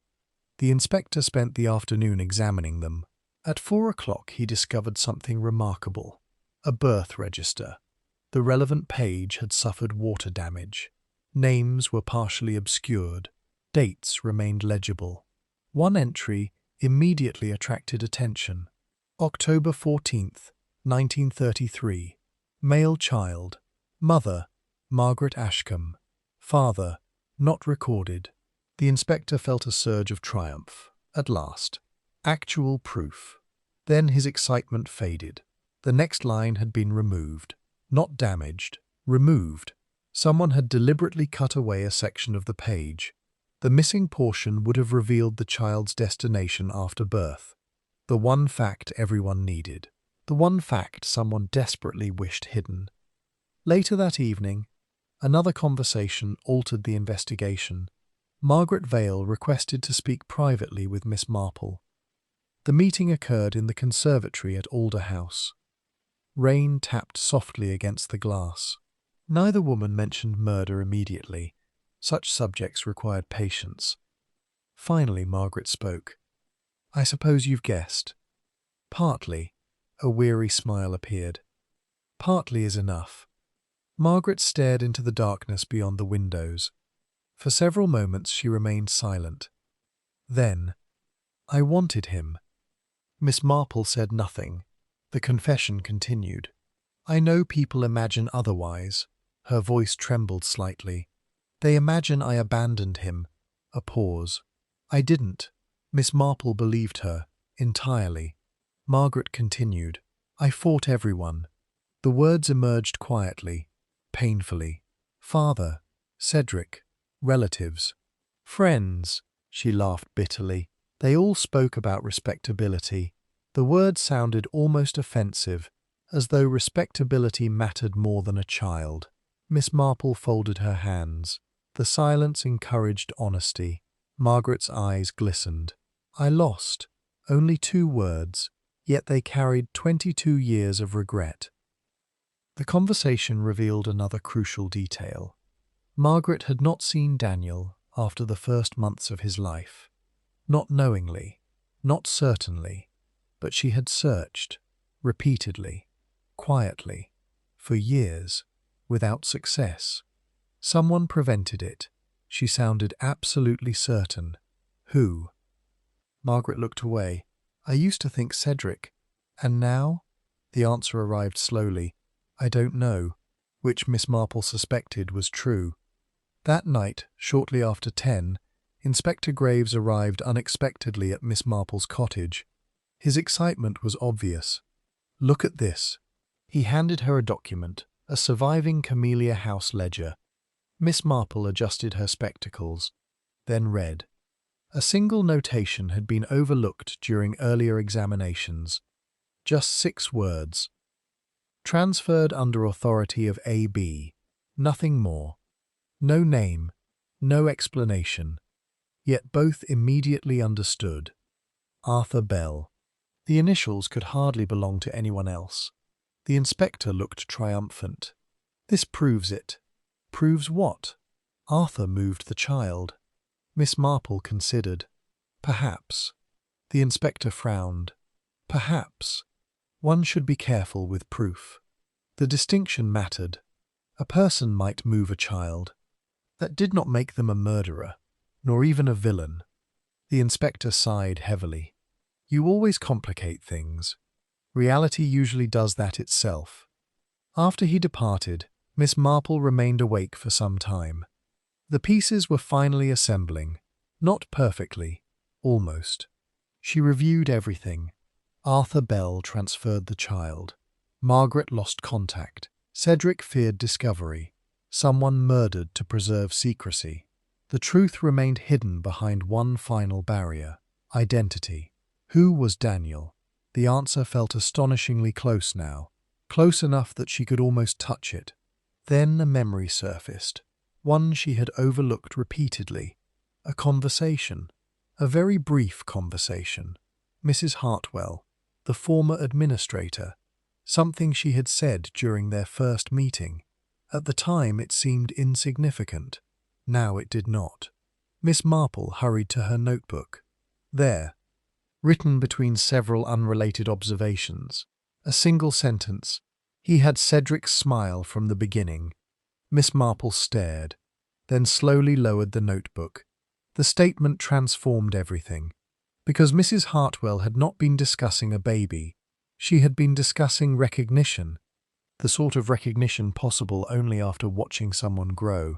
The inspector spent the afternoon examining them. At 4 o'clock he discovered something remarkable. A birth register. The relevant page had suffered water damage. Names were partially obscured. Dates remained legible. One entry immediately attracted attention. October 14th, 1933. Male child. Mother, Margaret Ashcombe. Father, not recorded. The inspector felt a surge of triumph. At last. Actual proof. Then his excitement faded. The next line had been removed. Not damaged. Removed. Someone had deliberately cut away a section of the page. The missing portion would have revealed the child's destination after birth. The one fact everyone needed. The one fact someone desperately wished hidden. Later that evening, another conversation altered the investigation. Margaret Vale requested to speak privately with Miss Marple. The meeting occurred in the conservatory at Alder House. Rain tapped softly against the glass. Neither woman mentioned murder immediately. Such subjects required patience. Finally, Margaret spoke. "I suppose you've guessed." "Partly." A weary smile appeared. "Partly is enough." Margaret stared into the darkness beyond the windows. For several moments she remained silent. Then, "I wanted him." Miss Marple said nothing. The confession continued. "I know people imagine otherwise." Her voice trembled slightly. "They imagine I abandoned him." A pause. "I didn't." Miss Marple believed her, entirely. Margaret continued. "I fought everyone." The words emerged quietly, painfully. "Father, Cedric, relatives, friends." She laughed bitterly. They all spoke about respectability. The word sounded almost offensive, as though respectability mattered more than a child. Miss Marple folded her hands. The silence encouraged honesty. Margaret's eyes glistened. "I lost." Only 2 words, yet they carried 22 years of regret. The conversation revealed another crucial detail. Margaret had not seen Daniel after the first months of his life. Not knowingly, not certainly, but she had searched, repeatedly, quietly, for years, without success. Someone prevented it. She sounded absolutely certain. Who? Margaret looked away. I used to think Cedric. And now? The answer arrived slowly. I don't know, which Miss Marple suspected was true. That night, shortly after 10, Inspector Graves arrived unexpectedly at Miss Marple's cottage. His excitement was obvious. Look at this. He handed her a document, a surviving Camellia House ledger. Miss Marple adjusted her spectacles, then read. A single notation had been overlooked during earlier examinations. Just 6 words. Transferred under authority of A.B. Nothing more. No name, no explanation. Yet both immediately understood. Arthur Bell. The initials could hardly belong to anyone else. The inspector looked triumphant. This proves it. Proves what? Arthur moved the child. Miss Marple considered. Perhaps. The inspector frowned. Perhaps. One should be careful with proof. The distinction mattered. A person might move a child. That did not make them a murderer, nor even a villain. The inspector sighed heavily. You always complicate things. Reality usually does that itself. After he departed, Miss Marple remained awake for some time. The pieces were finally assembling. Not perfectly, almost. She reviewed everything. Arthur Bell transferred the child. Margaret lost contact. Cedric feared discovery. Someone murdered to preserve secrecy. The truth remained hidden behind one final barrier: identity. Who was Daniel? The answer felt astonishingly close now, close enough that she could almost touch it. Then a memory surfaced, one she had overlooked repeatedly. A conversation, a very brief conversation. Mrs. Hartwell, the former administrator, something she had said during their first meeting. At the time it seemed insignificant. Now it did not. Miss Marple hurried to her notebook. There, written between several unrelated observations, a single sentence: he had Cedric's smile from the beginning. Miss Marple stared, then slowly lowered the notebook. The statement transformed everything. Because Mrs. Hartwell had not been discussing a baby, she had been discussing recognition, the sort of recognition possible only after watching someone grow.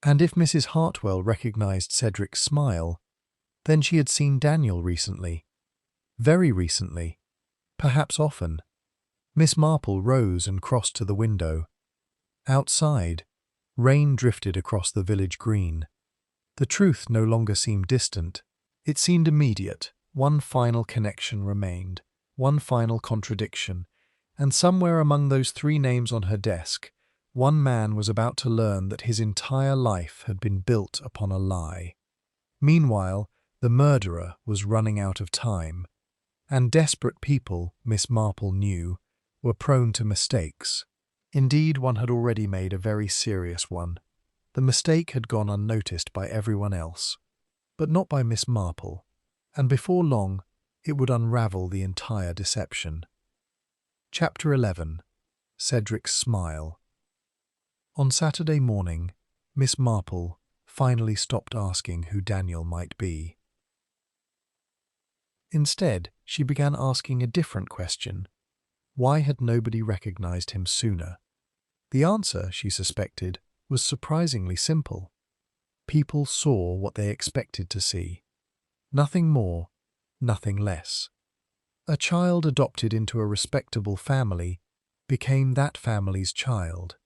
And if Mrs. Hartwell recognized Cedric's smile, then she had seen Daniel recently. Very recently. Perhaps often. Miss Marple rose and crossed to the window. Outside, rain drifted across the village green. The truth no longer seemed distant. It seemed immediate. One final connection remained, one final contradiction, and somewhere among those 3 names on her desk, one man was about to learn that his entire life had been built upon a lie. Meanwhile, the murderer was running out of time, and desperate people, Miss Marple knew, were prone to mistakes. Indeed, one had already made a very serious one. The mistake had gone unnoticed by everyone else, but not by Miss Marple, and before long it would unravel the entire deception. Chapter 11. Cedric's Smile. On Saturday morning, Miss Marple finally stopped asking who Daniel might be. Instead, she began asking a different question. Why had nobody recognized him sooner? The answer, she suspected, was surprisingly simple. People saw what they expected to see. Nothing more, nothing less. A child adopted into a respectable family became that family's child.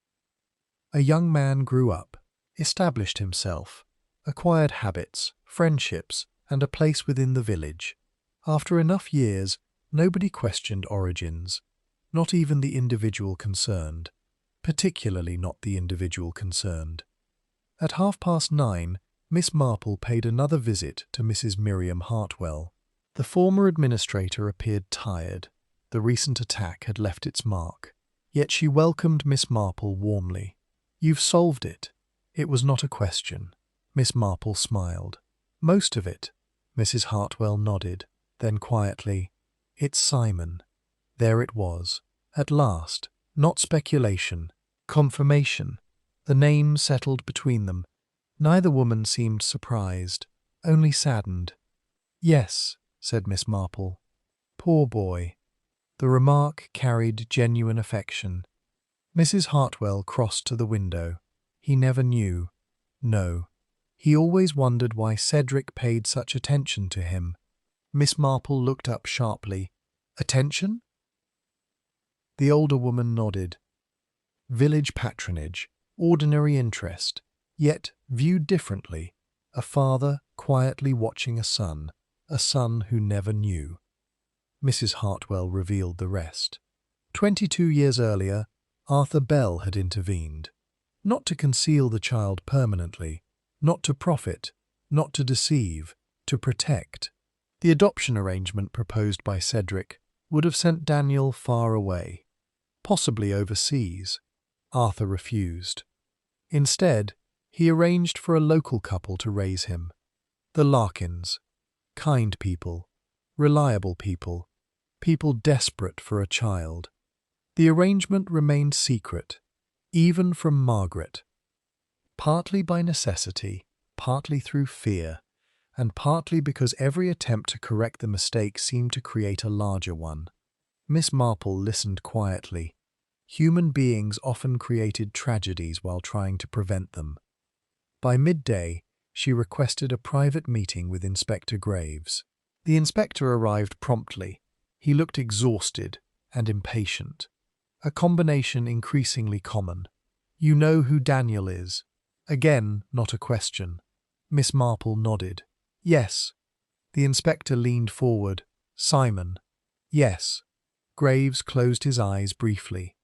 A young man grew up, established himself, acquired habits, friendships, and a place within the village. After enough years, nobody questioned origins, not even the individual concerned, particularly not the individual concerned. At 9:30, Miss Marple paid another visit to Mrs. Miriam Hartwell. The former administrator appeared tired. The recent attack had left its mark. Yet she welcomed Miss Marple warmly. "You've solved it." It was not a question. Miss Marple smiled. "Most of it." Mrs. Hartwell nodded. Then quietly, "It's Simon." There it was. At last. Not speculation. Confirmation. The name settled between them. Neither woman seemed surprised, only saddened. "Yes," said Miss Marple. "Poor boy." The remark carried genuine affection. Mrs. Hartwell crossed to the window. He never knew. No. He always wondered why Cedric paid such attention to him. Miss Marple looked up sharply. "Attention?" The older woman nodded. Village patronage, ordinary interest, yet viewed differently. A father quietly watching a son who never knew. Mrs. Hartwell revealed the rest. 22 years earlier, Arthur Bell had intervened. Not to conceal the child permanently, not to profit, not to deceive, to protect. The adoption arrangement proposed by Cedric would have sent Daniel far away, possibly overseas. Arthur refused. Instead, he arranged for a local couple to raise him. The Larkins. Kind people, reliable people, people desperate for a child. The arrangement remained secret, even from Margaret. Partly by necessity, partly through fear, and partly because every attempt to correct the mistake seemed to create a larger one. Miss Marple listened quietly. Human beings often created tragedies while trying to prevent them. By midday, she requested a private meeting with Inspector Graves. The inspector arrived promptly. He looked exhausted and impatient, a combination increasingly common. "You know who Daniel is?" Again, not a question. Miss Marple nodded. "Yes." The inspector leaned forward. "Simon." "Yes." Graves closed his eyes briefly.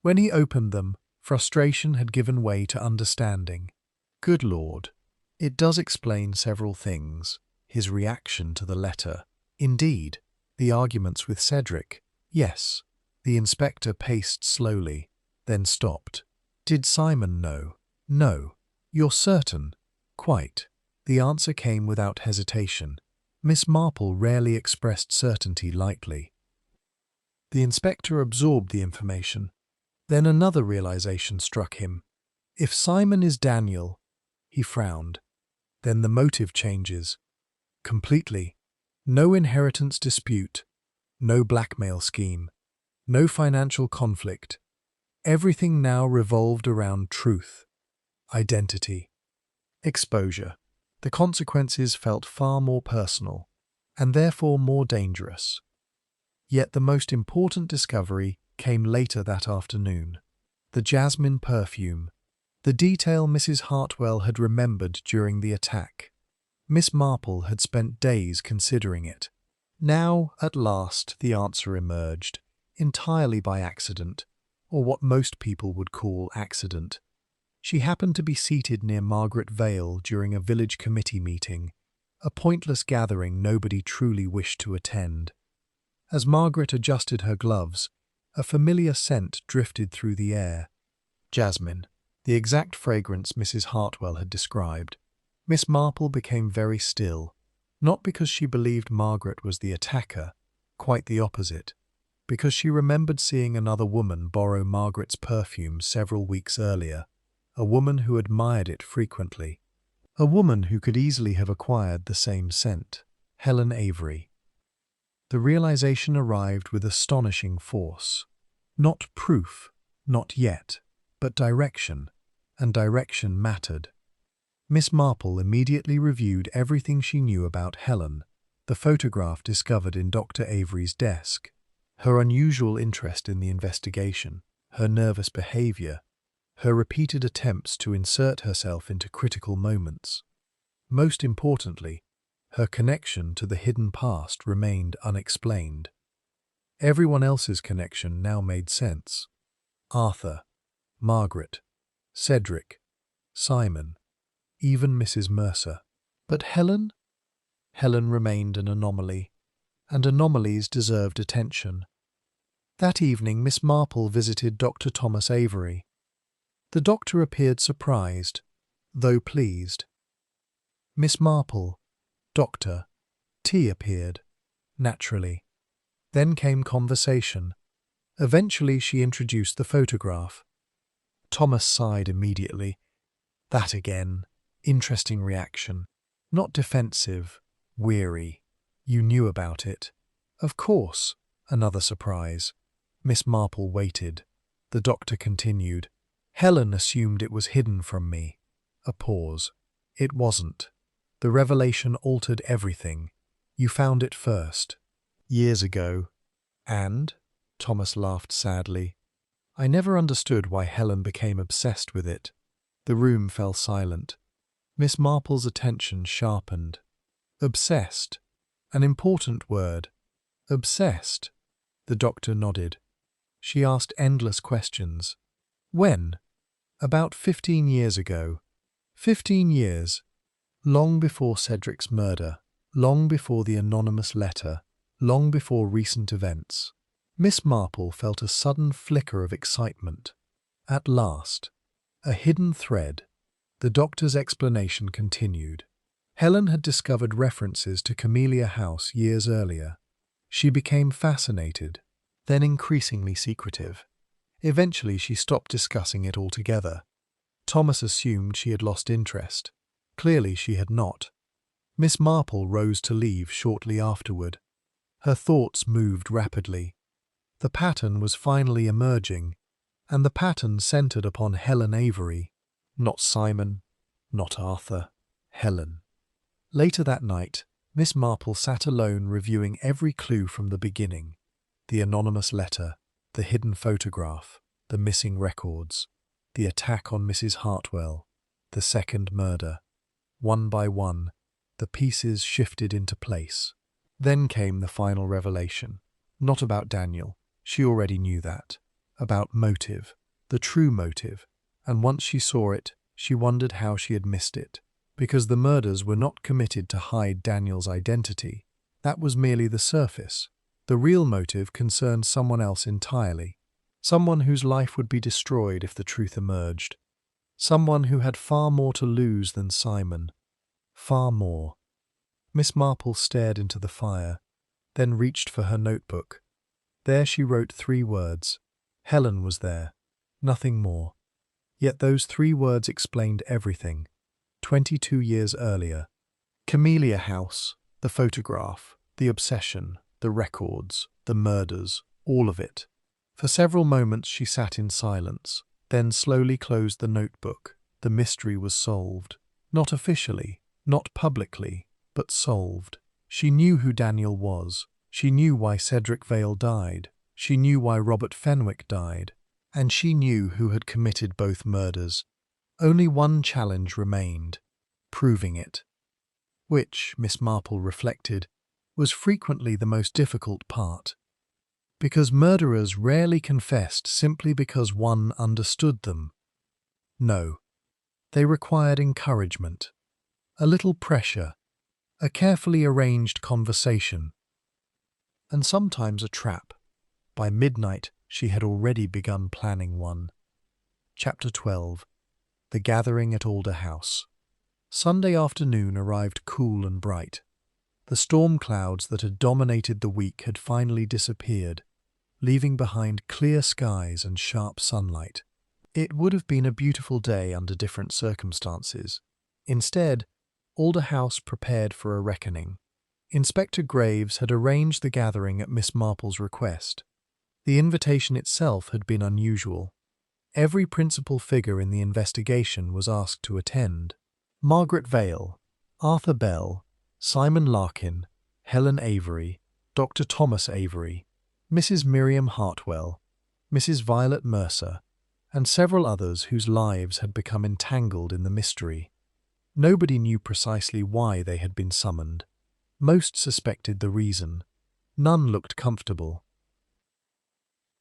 When he opened them, frustration had given way to understanding. Good Lord. It does explain several things. His reaction to the letter. Indeed, the arguments with Cedric. Yes. The inspector paced slowly, then stopped. Did Simon know? No. You're certain? Quite. The answer came without hesitation. Miss Marple rarely expressed certainty lightly. The inspector absorbed the information. Then another realization struck him. If Simon is Daniel, he frowned. Then the motive changes. Completely. No inheritance dispute. No blackmail scheme. No financial conflict. Everything now revolved around truth. Identity. Exposure. The consequences felt far more personal, and therefore more dangerous. Yet the most important discovery came later that afternoon. The jasmine perfume. The detail Mrs. Hartwell had remembered during the attack. Miss Marple had spent days considering it. Now, at last, the answer emerged, entirely by accident, or what most people would call accident. She happened to be seated near Margaret Vale during a village committee meeting, a pointless gathering nobody truly wished to attend. As Margaret adjusted her gloves, a familiar scent drifted through the air. Jasmine, the exact fragrance Mrs. Hartwell had described. Miss Marple became very still, not because she believed Margaret was the attacker, quite the opposite, because she remembered seeing another woman borrow Margaret's perfume several weeks earlier, a woman who admired it frequently, a woman who could easily have acquired the same scent, Helen Avery. The realization arrived with astonishing force. Not proof, not yet, but direction, and direction mattered. Miss Marple immediately reviewed everything she knew about Helen, the photograph discovered in Dr. Avery's desk, her unusual interest in the investigation, her nervous behavior, her repeated attempts to insert herself into critical moments. Most importantly, her connection to the hidden past remained unexplained. Everyone else's connection now made sense. Arthur, Margaret, Cedric, Simon, even Mrs. Mercer. But Helen? Helen remained an anomaly, and anomalies deserved attention. That evening Miss Marple visited Dr. Thomas Avery. The doctor appeared surprised, though pleased. "Miss Marple, Doctor." Tea appeared, naturally. Then came conversation. Eventually she introduced the photograph. Thomas sighed immediately. That again. Interesting reaction. Not defensive, weary. You knew about it. Of course. Another surprise. Miss Marple waited. The doctor continued. Helen assumed it was hidden from me. A pause. It wasn't. The revelation altered everything. You found it first. Years ago. And? Thomas laughed sadly. I never understood why Helen became obsessed with it. The room fell silent. Miss Marple's attention sharpened. Obsessed. An important word. Obsessed. The doctor nodded. She asked endless questions. When? About 15 years ago. 15 years. Long before Cedric's murder. Long before the anonymous letter. Long before recent events. Miss Marple felt a sudden flicker of excitement. At last. A hidden thread. The doctor's explanation continued. Helen had discovered references to Camellia House years earlier. She became fascinated, then increasingly secretive. Eventually she stopped discussing it altogether. Thomas assumed she had lost interest. Clearly she had not. Miss Marple rose to leave shortly afterward. Her thoughts moved rapidly. The pattern was finally emerging, and the pattern centered upon Helen Avery. Not Simon, not Arthur, Helen. Later that night, Miss Marple sat alone reviewing every clue from the beginning. The anonymous letter, the hidden photograph, the missing records, the attack on Mrs. Hartwell, the second murder. One by one, the pieces shifted into place. Then came the final revelation. Not about Daniel, she already knew that. About motive, the true motive. And once she saw it, she wondered how she had missed it. Because the murders were not committed to hide Daniel's identity. That was merely the surface. The real motive concerned someone else entirely. Someone whose life would be destroyed if the truth emerged. Someone who had far more to lose than Simon. Far more. Miss Marple stared into the fire, then reached for her notebook. There she wrote 3 words. Helen was there. Nothing more. Yet those 3 words explained everything. 22 years earlier. Camellia House, the photograph, the obsession, the records, the murders, all of it. For several moments she sat in silence, then slowly closed the notebook. The mystery was solved. Not officially, not publicly, but solved. She knew who Daniel was. She knew why Cedric Vale died. She knew why Robert Fenwick died. And she knew who had committed both murders. Only one challenge remained, proving it. Which, Miss Marple reflected, was frequently the most difficult part. Because murderers rarely confessed simply because one understood them. No, they required encouragement, a little pressure, a carefully arranged conversation, and sometimes a trap. By midnight, she had already begun planning one. Chapter 12. The Gathering at Alder House. Sunday afternoon arrived cool and bright. The storm clouds that had dominated the week had finally disappeared, leaving behind clear skies and sharp sunlight. It would have been a beautiful day under different circumstances. Instead, Alder House prepared for a reckoning. Inspector Graves had arranged the gathering at Miss Marple's request. The invitation itself had been unusual. Every principal figure in the investigation was asked to attend. Margaret Vale, Arthur Bell, Simon Larkin, Helen Avery, Dr. Thomas Avery, Mrs. Miriam Hartwell, Mrs. Violet Mercer, and several others whose lives had become entangled in the mystery. Nobody knew precisely why they had been summoned. Most suspected the reason. None looked comfortable.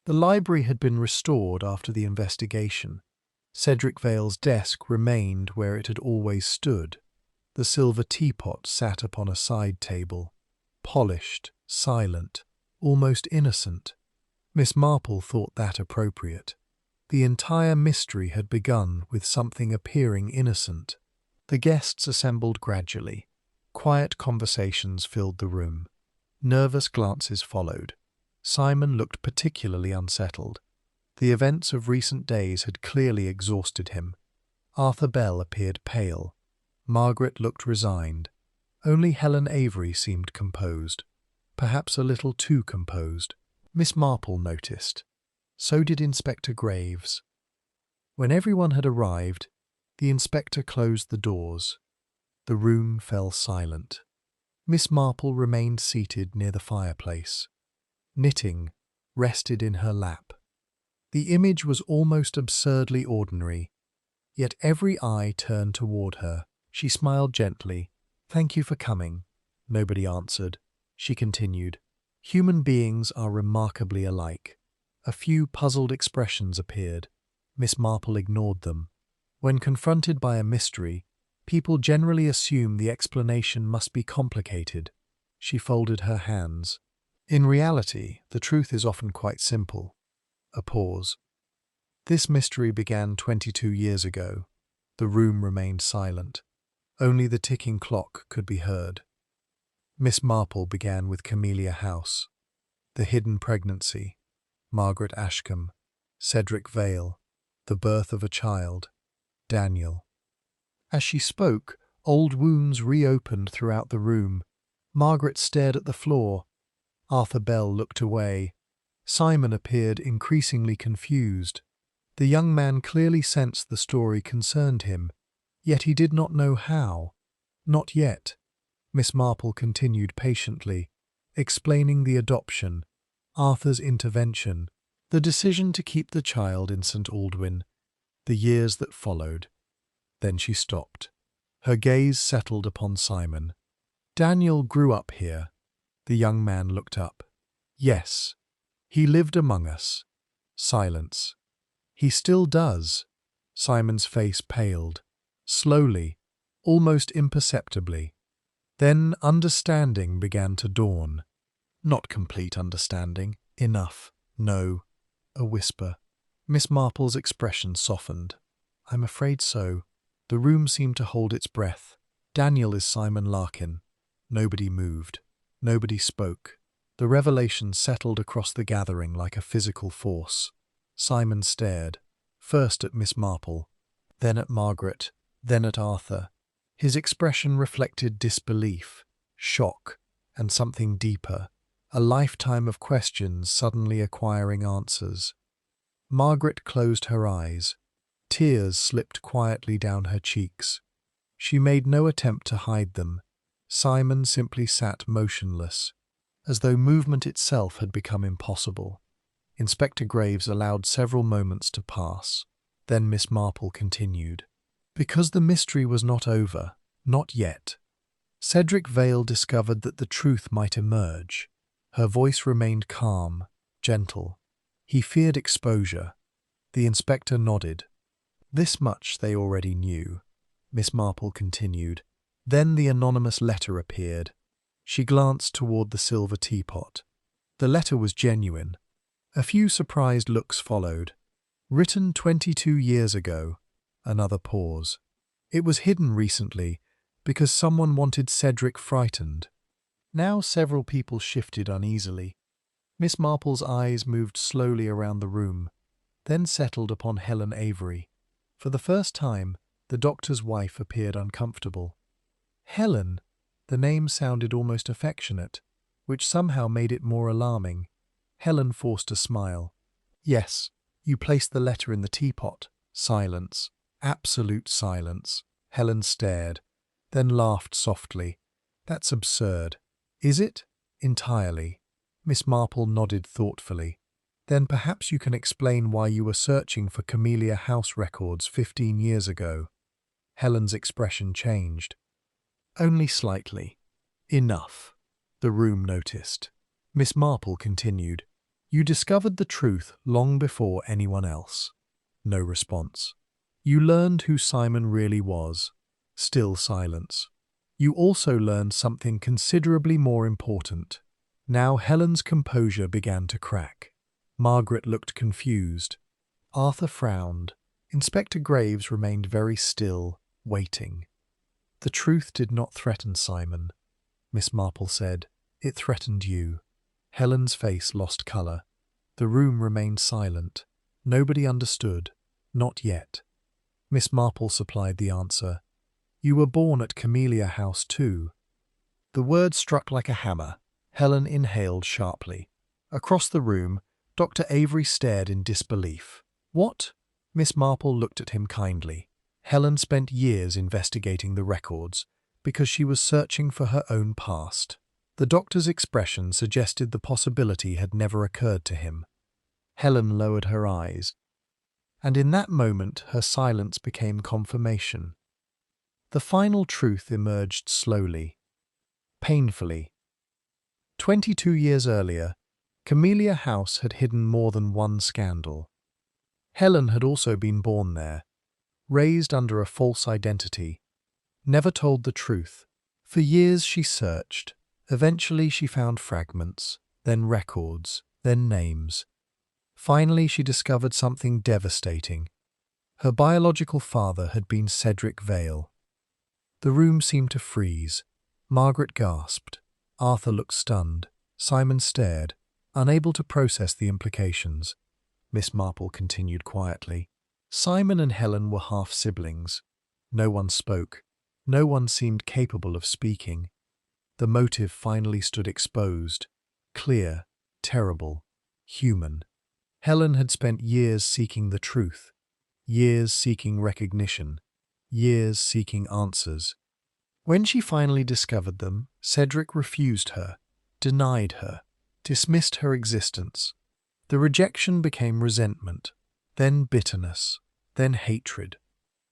The library had been restored after the investigation. Cedric Vale's desk remained where it had always stood. The silver teapot sat upon a side table, polished, silent, almost innocent. Miss Marple thought that appropriate. The entire mystery had begun with something appearing innocent. The guests assembled gradually. Quiet conversations filled the room. Nervous glances followed. Simon looked particularly unsettled. The events of recent days had clearly exhausted him. Arthur Bell appeared pale. Margaret looked resigned. Only Helen Avery seemed composed, perhaps a little too composed. Miss Marple noticed. So did Inspector Graves. When everyone had arrived, the inspector closed the doors. The room fell silent. Miss Marple remained seated near the fireplace. Knitting rested in her lap. The image was almost absurdly ordinary, yet every eye turned toward her. She smiled gently. "Thank you for coming." Nobody answered. She continued, "Human beings are remarkably alike." A few puzzled expressions appeared. Miss Marple ignored them. When confronted by a mystery, people generally assume the explanation must be complicated. She folded her hands. In reality, the truth is often quite simple. A pause. This mystery began 22 years ago. The room remained silent. Only the ticking clock could be heard. Miss Marple began with Camellia House, the hidden pregnancy, Margaret Ashcombe, Cedric Vale, the birth of a child, Daniel. As she spoke, old wounds reopened throughout the room. Margaret stared at the floor. Arthur Bell looked away. Simon appeared increasingly confused. The young man clearly sensed the story concerned him, yet he did not know how. Not yet. Miss Marple continued patiently, explaining the adoption, Arthur's intervention, the decision to keep the child in St. Aldwyn, the years that followed. Then she stopped. Her gaze settled upon Simon. "Daniel grew up here." The young man looked up. "Yes, he lived among us." Silence. "He still does." Simon's face paled. Slowly, almost imperceptibly. Then understanding began to dawn. Not complete understanding. Enough. No. A whisper. Miss Marple's expression softened. "I'm afraid so." The room seemed to hold its breath. "Daniel is Simon Larkin." Nobody moved. Nobody spoke. The revelation settled across the gathering like a physical force. Simon stared, first at Miss Marple, then at Margaret, then at Arthur. His expression reflected disbelief, shock, and something deeper, a lifetime of questions suddenly acquiring answers. Margaret closed her eyes. Tears slipped quietly down her cheeks. She made no attempt to hide them. Simon simply sat motionless, as though movement itself had become impossible. Inspector Graves allowed several moments to pass. Then Miss Marple continued. "Because the mystery was not over, not yet. Cedric Vale discovered that the truth might emerge." Her voice remained calm, gentle. "He feared exposure." The inspector nodded. "This much they already knew." Miss Marple continued. Then the anonymous letter appeared. She glanced toward the silver teapot. The letter was genuine. A few surprised looks followed. "Written 22 years ago." Another pause. "It was hidden recently because someone wanted Cedric frightened." Now several people shifted uneasily. Miss Marple's eyes moved slowly around the room, then settled upon Helen Avery. For the first time, the doctor's wife appeared uncomfortable. "Helen," the name sounded almost affectionate, which somehow made it more alarming. Helen forced a smile. "Yes, you placed the letter in the teapot." Silence. Absolute silence. Helen stared, then laughed softly. "That's absurd." "Is it?" "Entirely." Miss Marple nodded thoughtfully. "Then perhaps you can explain why you were searching for Camellia House records 15 years ago." Helen's expression changed. "Only slightly." "Enough." The room noticed. Miss Marple continued. "You discovered the truth long before anyone else." No response. "You learned who Simon really was." Still silence. "You also learned something considerably more important." Now Helen's composure began to crack. Margaret looked confused. Arthur frowned. Inspector Graves remained very still, waiting. "The truth did not threaten Simon," Miss Marple said. "It threatened you." Helen's face lost colour. The room remained silent. Nobody understood. Not yet. Miss Marple supplied the answer. You were born at Camellia House too." The word struck like a hammer. Helen inhaled sharply. Across the room, Dr. Avery stared in disbelief. "What?" Miss Marple looked at him kindly. Helen spent years investigating the records because she was searching for her own past. The doctor's expression suggested the possibility had never occurred to him. Helen lowered her eyes, and in that moment her silence became confirmation. The final truth emerged slowly, painfully. 22 years earlier, Camellia House had hidden more than one scandal. Helen had also been born there, raised under a false identity, never told the truth. For years she searched. Eventually she found fragments, then records, then names. Finally she discovered something devastating. Her biological father had been Cedric Vale. The room seemed to freeze. Margaret gasped. Arthur looked stunned. Simon stared, unable to process the implications. Miss Marple continued quietly. Simon and Helen were half-siblings. No one spoke. No one seemed capable of speaking. The motive finally stood exposed. Clear, terrible, human. Helen had spent years seeking the truth, years seeking recognition, years seeking answers. When she finally discovered them, Cedric refused her, denied her, dismissed her existence. The rejection became resentment, then bitterness, then hatred.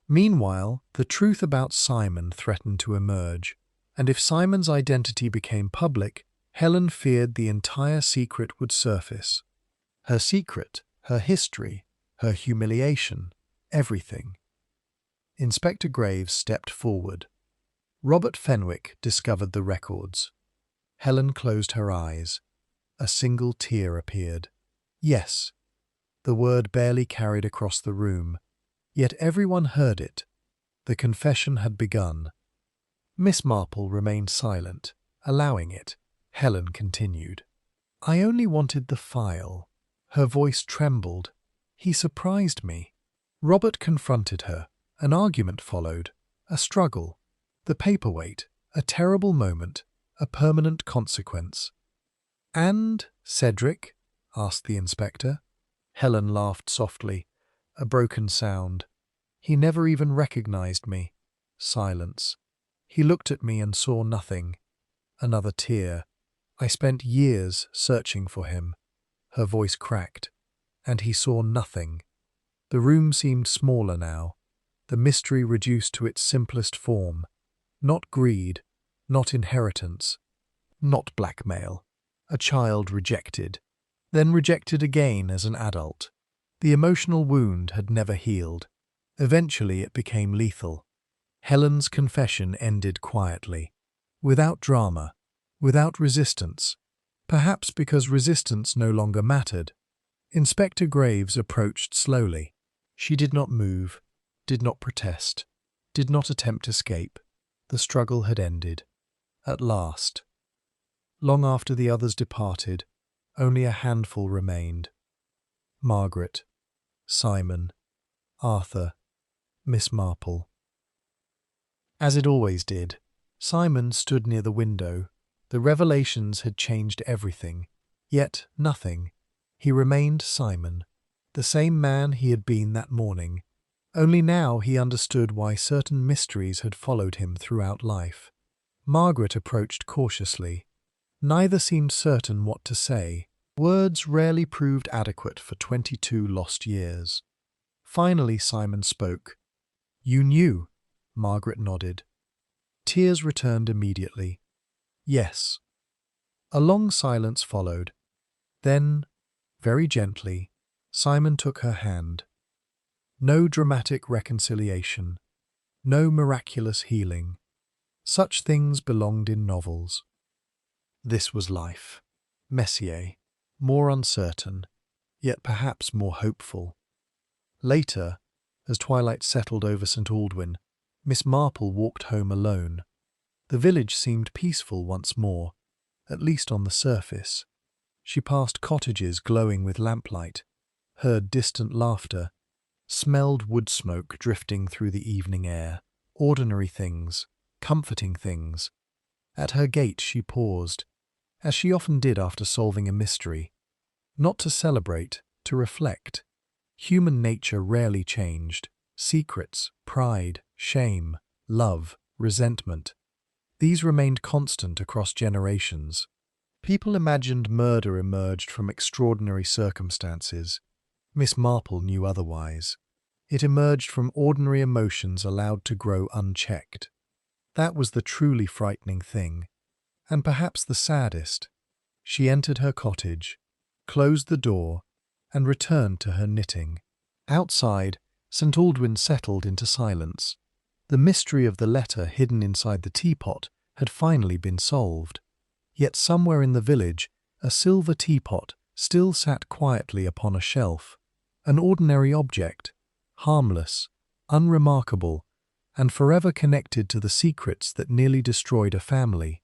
Meanwhile, the truth about Simon threatened to emerge, and if Simon's identity became public, Helen feared the entire secret would surface. Her secret, her history, her humiliation, everything. Inspector Graves stepped forward. Robert Fenwick discovered the records. Helen closed her eyes. A single tear appeared. Yes. The word barely carried across the room, yet everyone heard it. The confession had begun. Miss Marple remained silent, allowing it. Helen continued. "I only wanted the file." Her voice trembled. "He surprised me." Robert confronted her. An argument followed. A struggle. The paperweight. A terrible moment. A permanent consequence. "And Cedric?" asked the inspector. Helen laughed softly. A broken sound. "He never even recognized me." Silence. "He looked at me and saw nothing." Another tear. "I spent years searching for him." Her voice cracked. "And he saw nothing." The room seemed smaller now. The mystery reduced to its simplest form. Not greed, not inheritance, not blackmail. A child rejected, then rejected again as an adult. The emotional wound had never healed. Eventually it became lethal. Helen's confession ended quietly, without drama, without resistance, perhaps because resistance no longer mattered. Inspector Graves approached slowly. She did not move, did not protest, did not attempt escape. The struggle had ended. At last. Long after the others departed, only a handful remained. Margaret, Simon, Arthur, Miss Marple. As it always did, Simon stood near the window. The revelations had changed everything, yet nothing. He remained Simon, the same man he had been that morning. Only now he understood why certain mysteries had followed him throughout life. Margaret approached cautiously. Neither seemed certain what to say. Words rarely proved adequate for 22 lost years. Finally Simon spoke. "You knew?" Margaret nodded. Tears returned immediately. "Yes." A long silence followed. Then, very gently, Simon took her hand. No dramatic reconciliation, no miraculous healing. Such things belonged in novels. This was life. Messier, more uncertain, yet perhaps more hopeful. Later, as twilight settled over St. Aldwyn, Miss Marple walked home alone. The village seemed peaceful once more, at least on the surface. She passed cottages glowing with lamplight, heard distant laughter, smelled wood smoke drifting through the evening air. ordinary things, comforting things. At her gate she paused, as she often did after solving a mystery. Not to celebrate, to reflect. Human nature rarely changed. Secrets, pride, shame, love, resentment. These remained constant across generations. People imagined murder emerged from extraordinary circumstances. Miss Marple knew otherwise. It emerged from ordinary emotions allowed to grow unchecked. That was the truly frightening thing, and perhaps the saddest. She entered her cottage, closed the door, and returned to her knitting. Outside, St. Aldwyn settled into silence. The mystery of the letter hidden inside the teapot had finally been solved. Yet somewhere in the village, a silver teapot still sat quietly upon a shelf, an ordinary object, harmless, unremarkable, and forever connected to the secrets that nearly destroyed a family.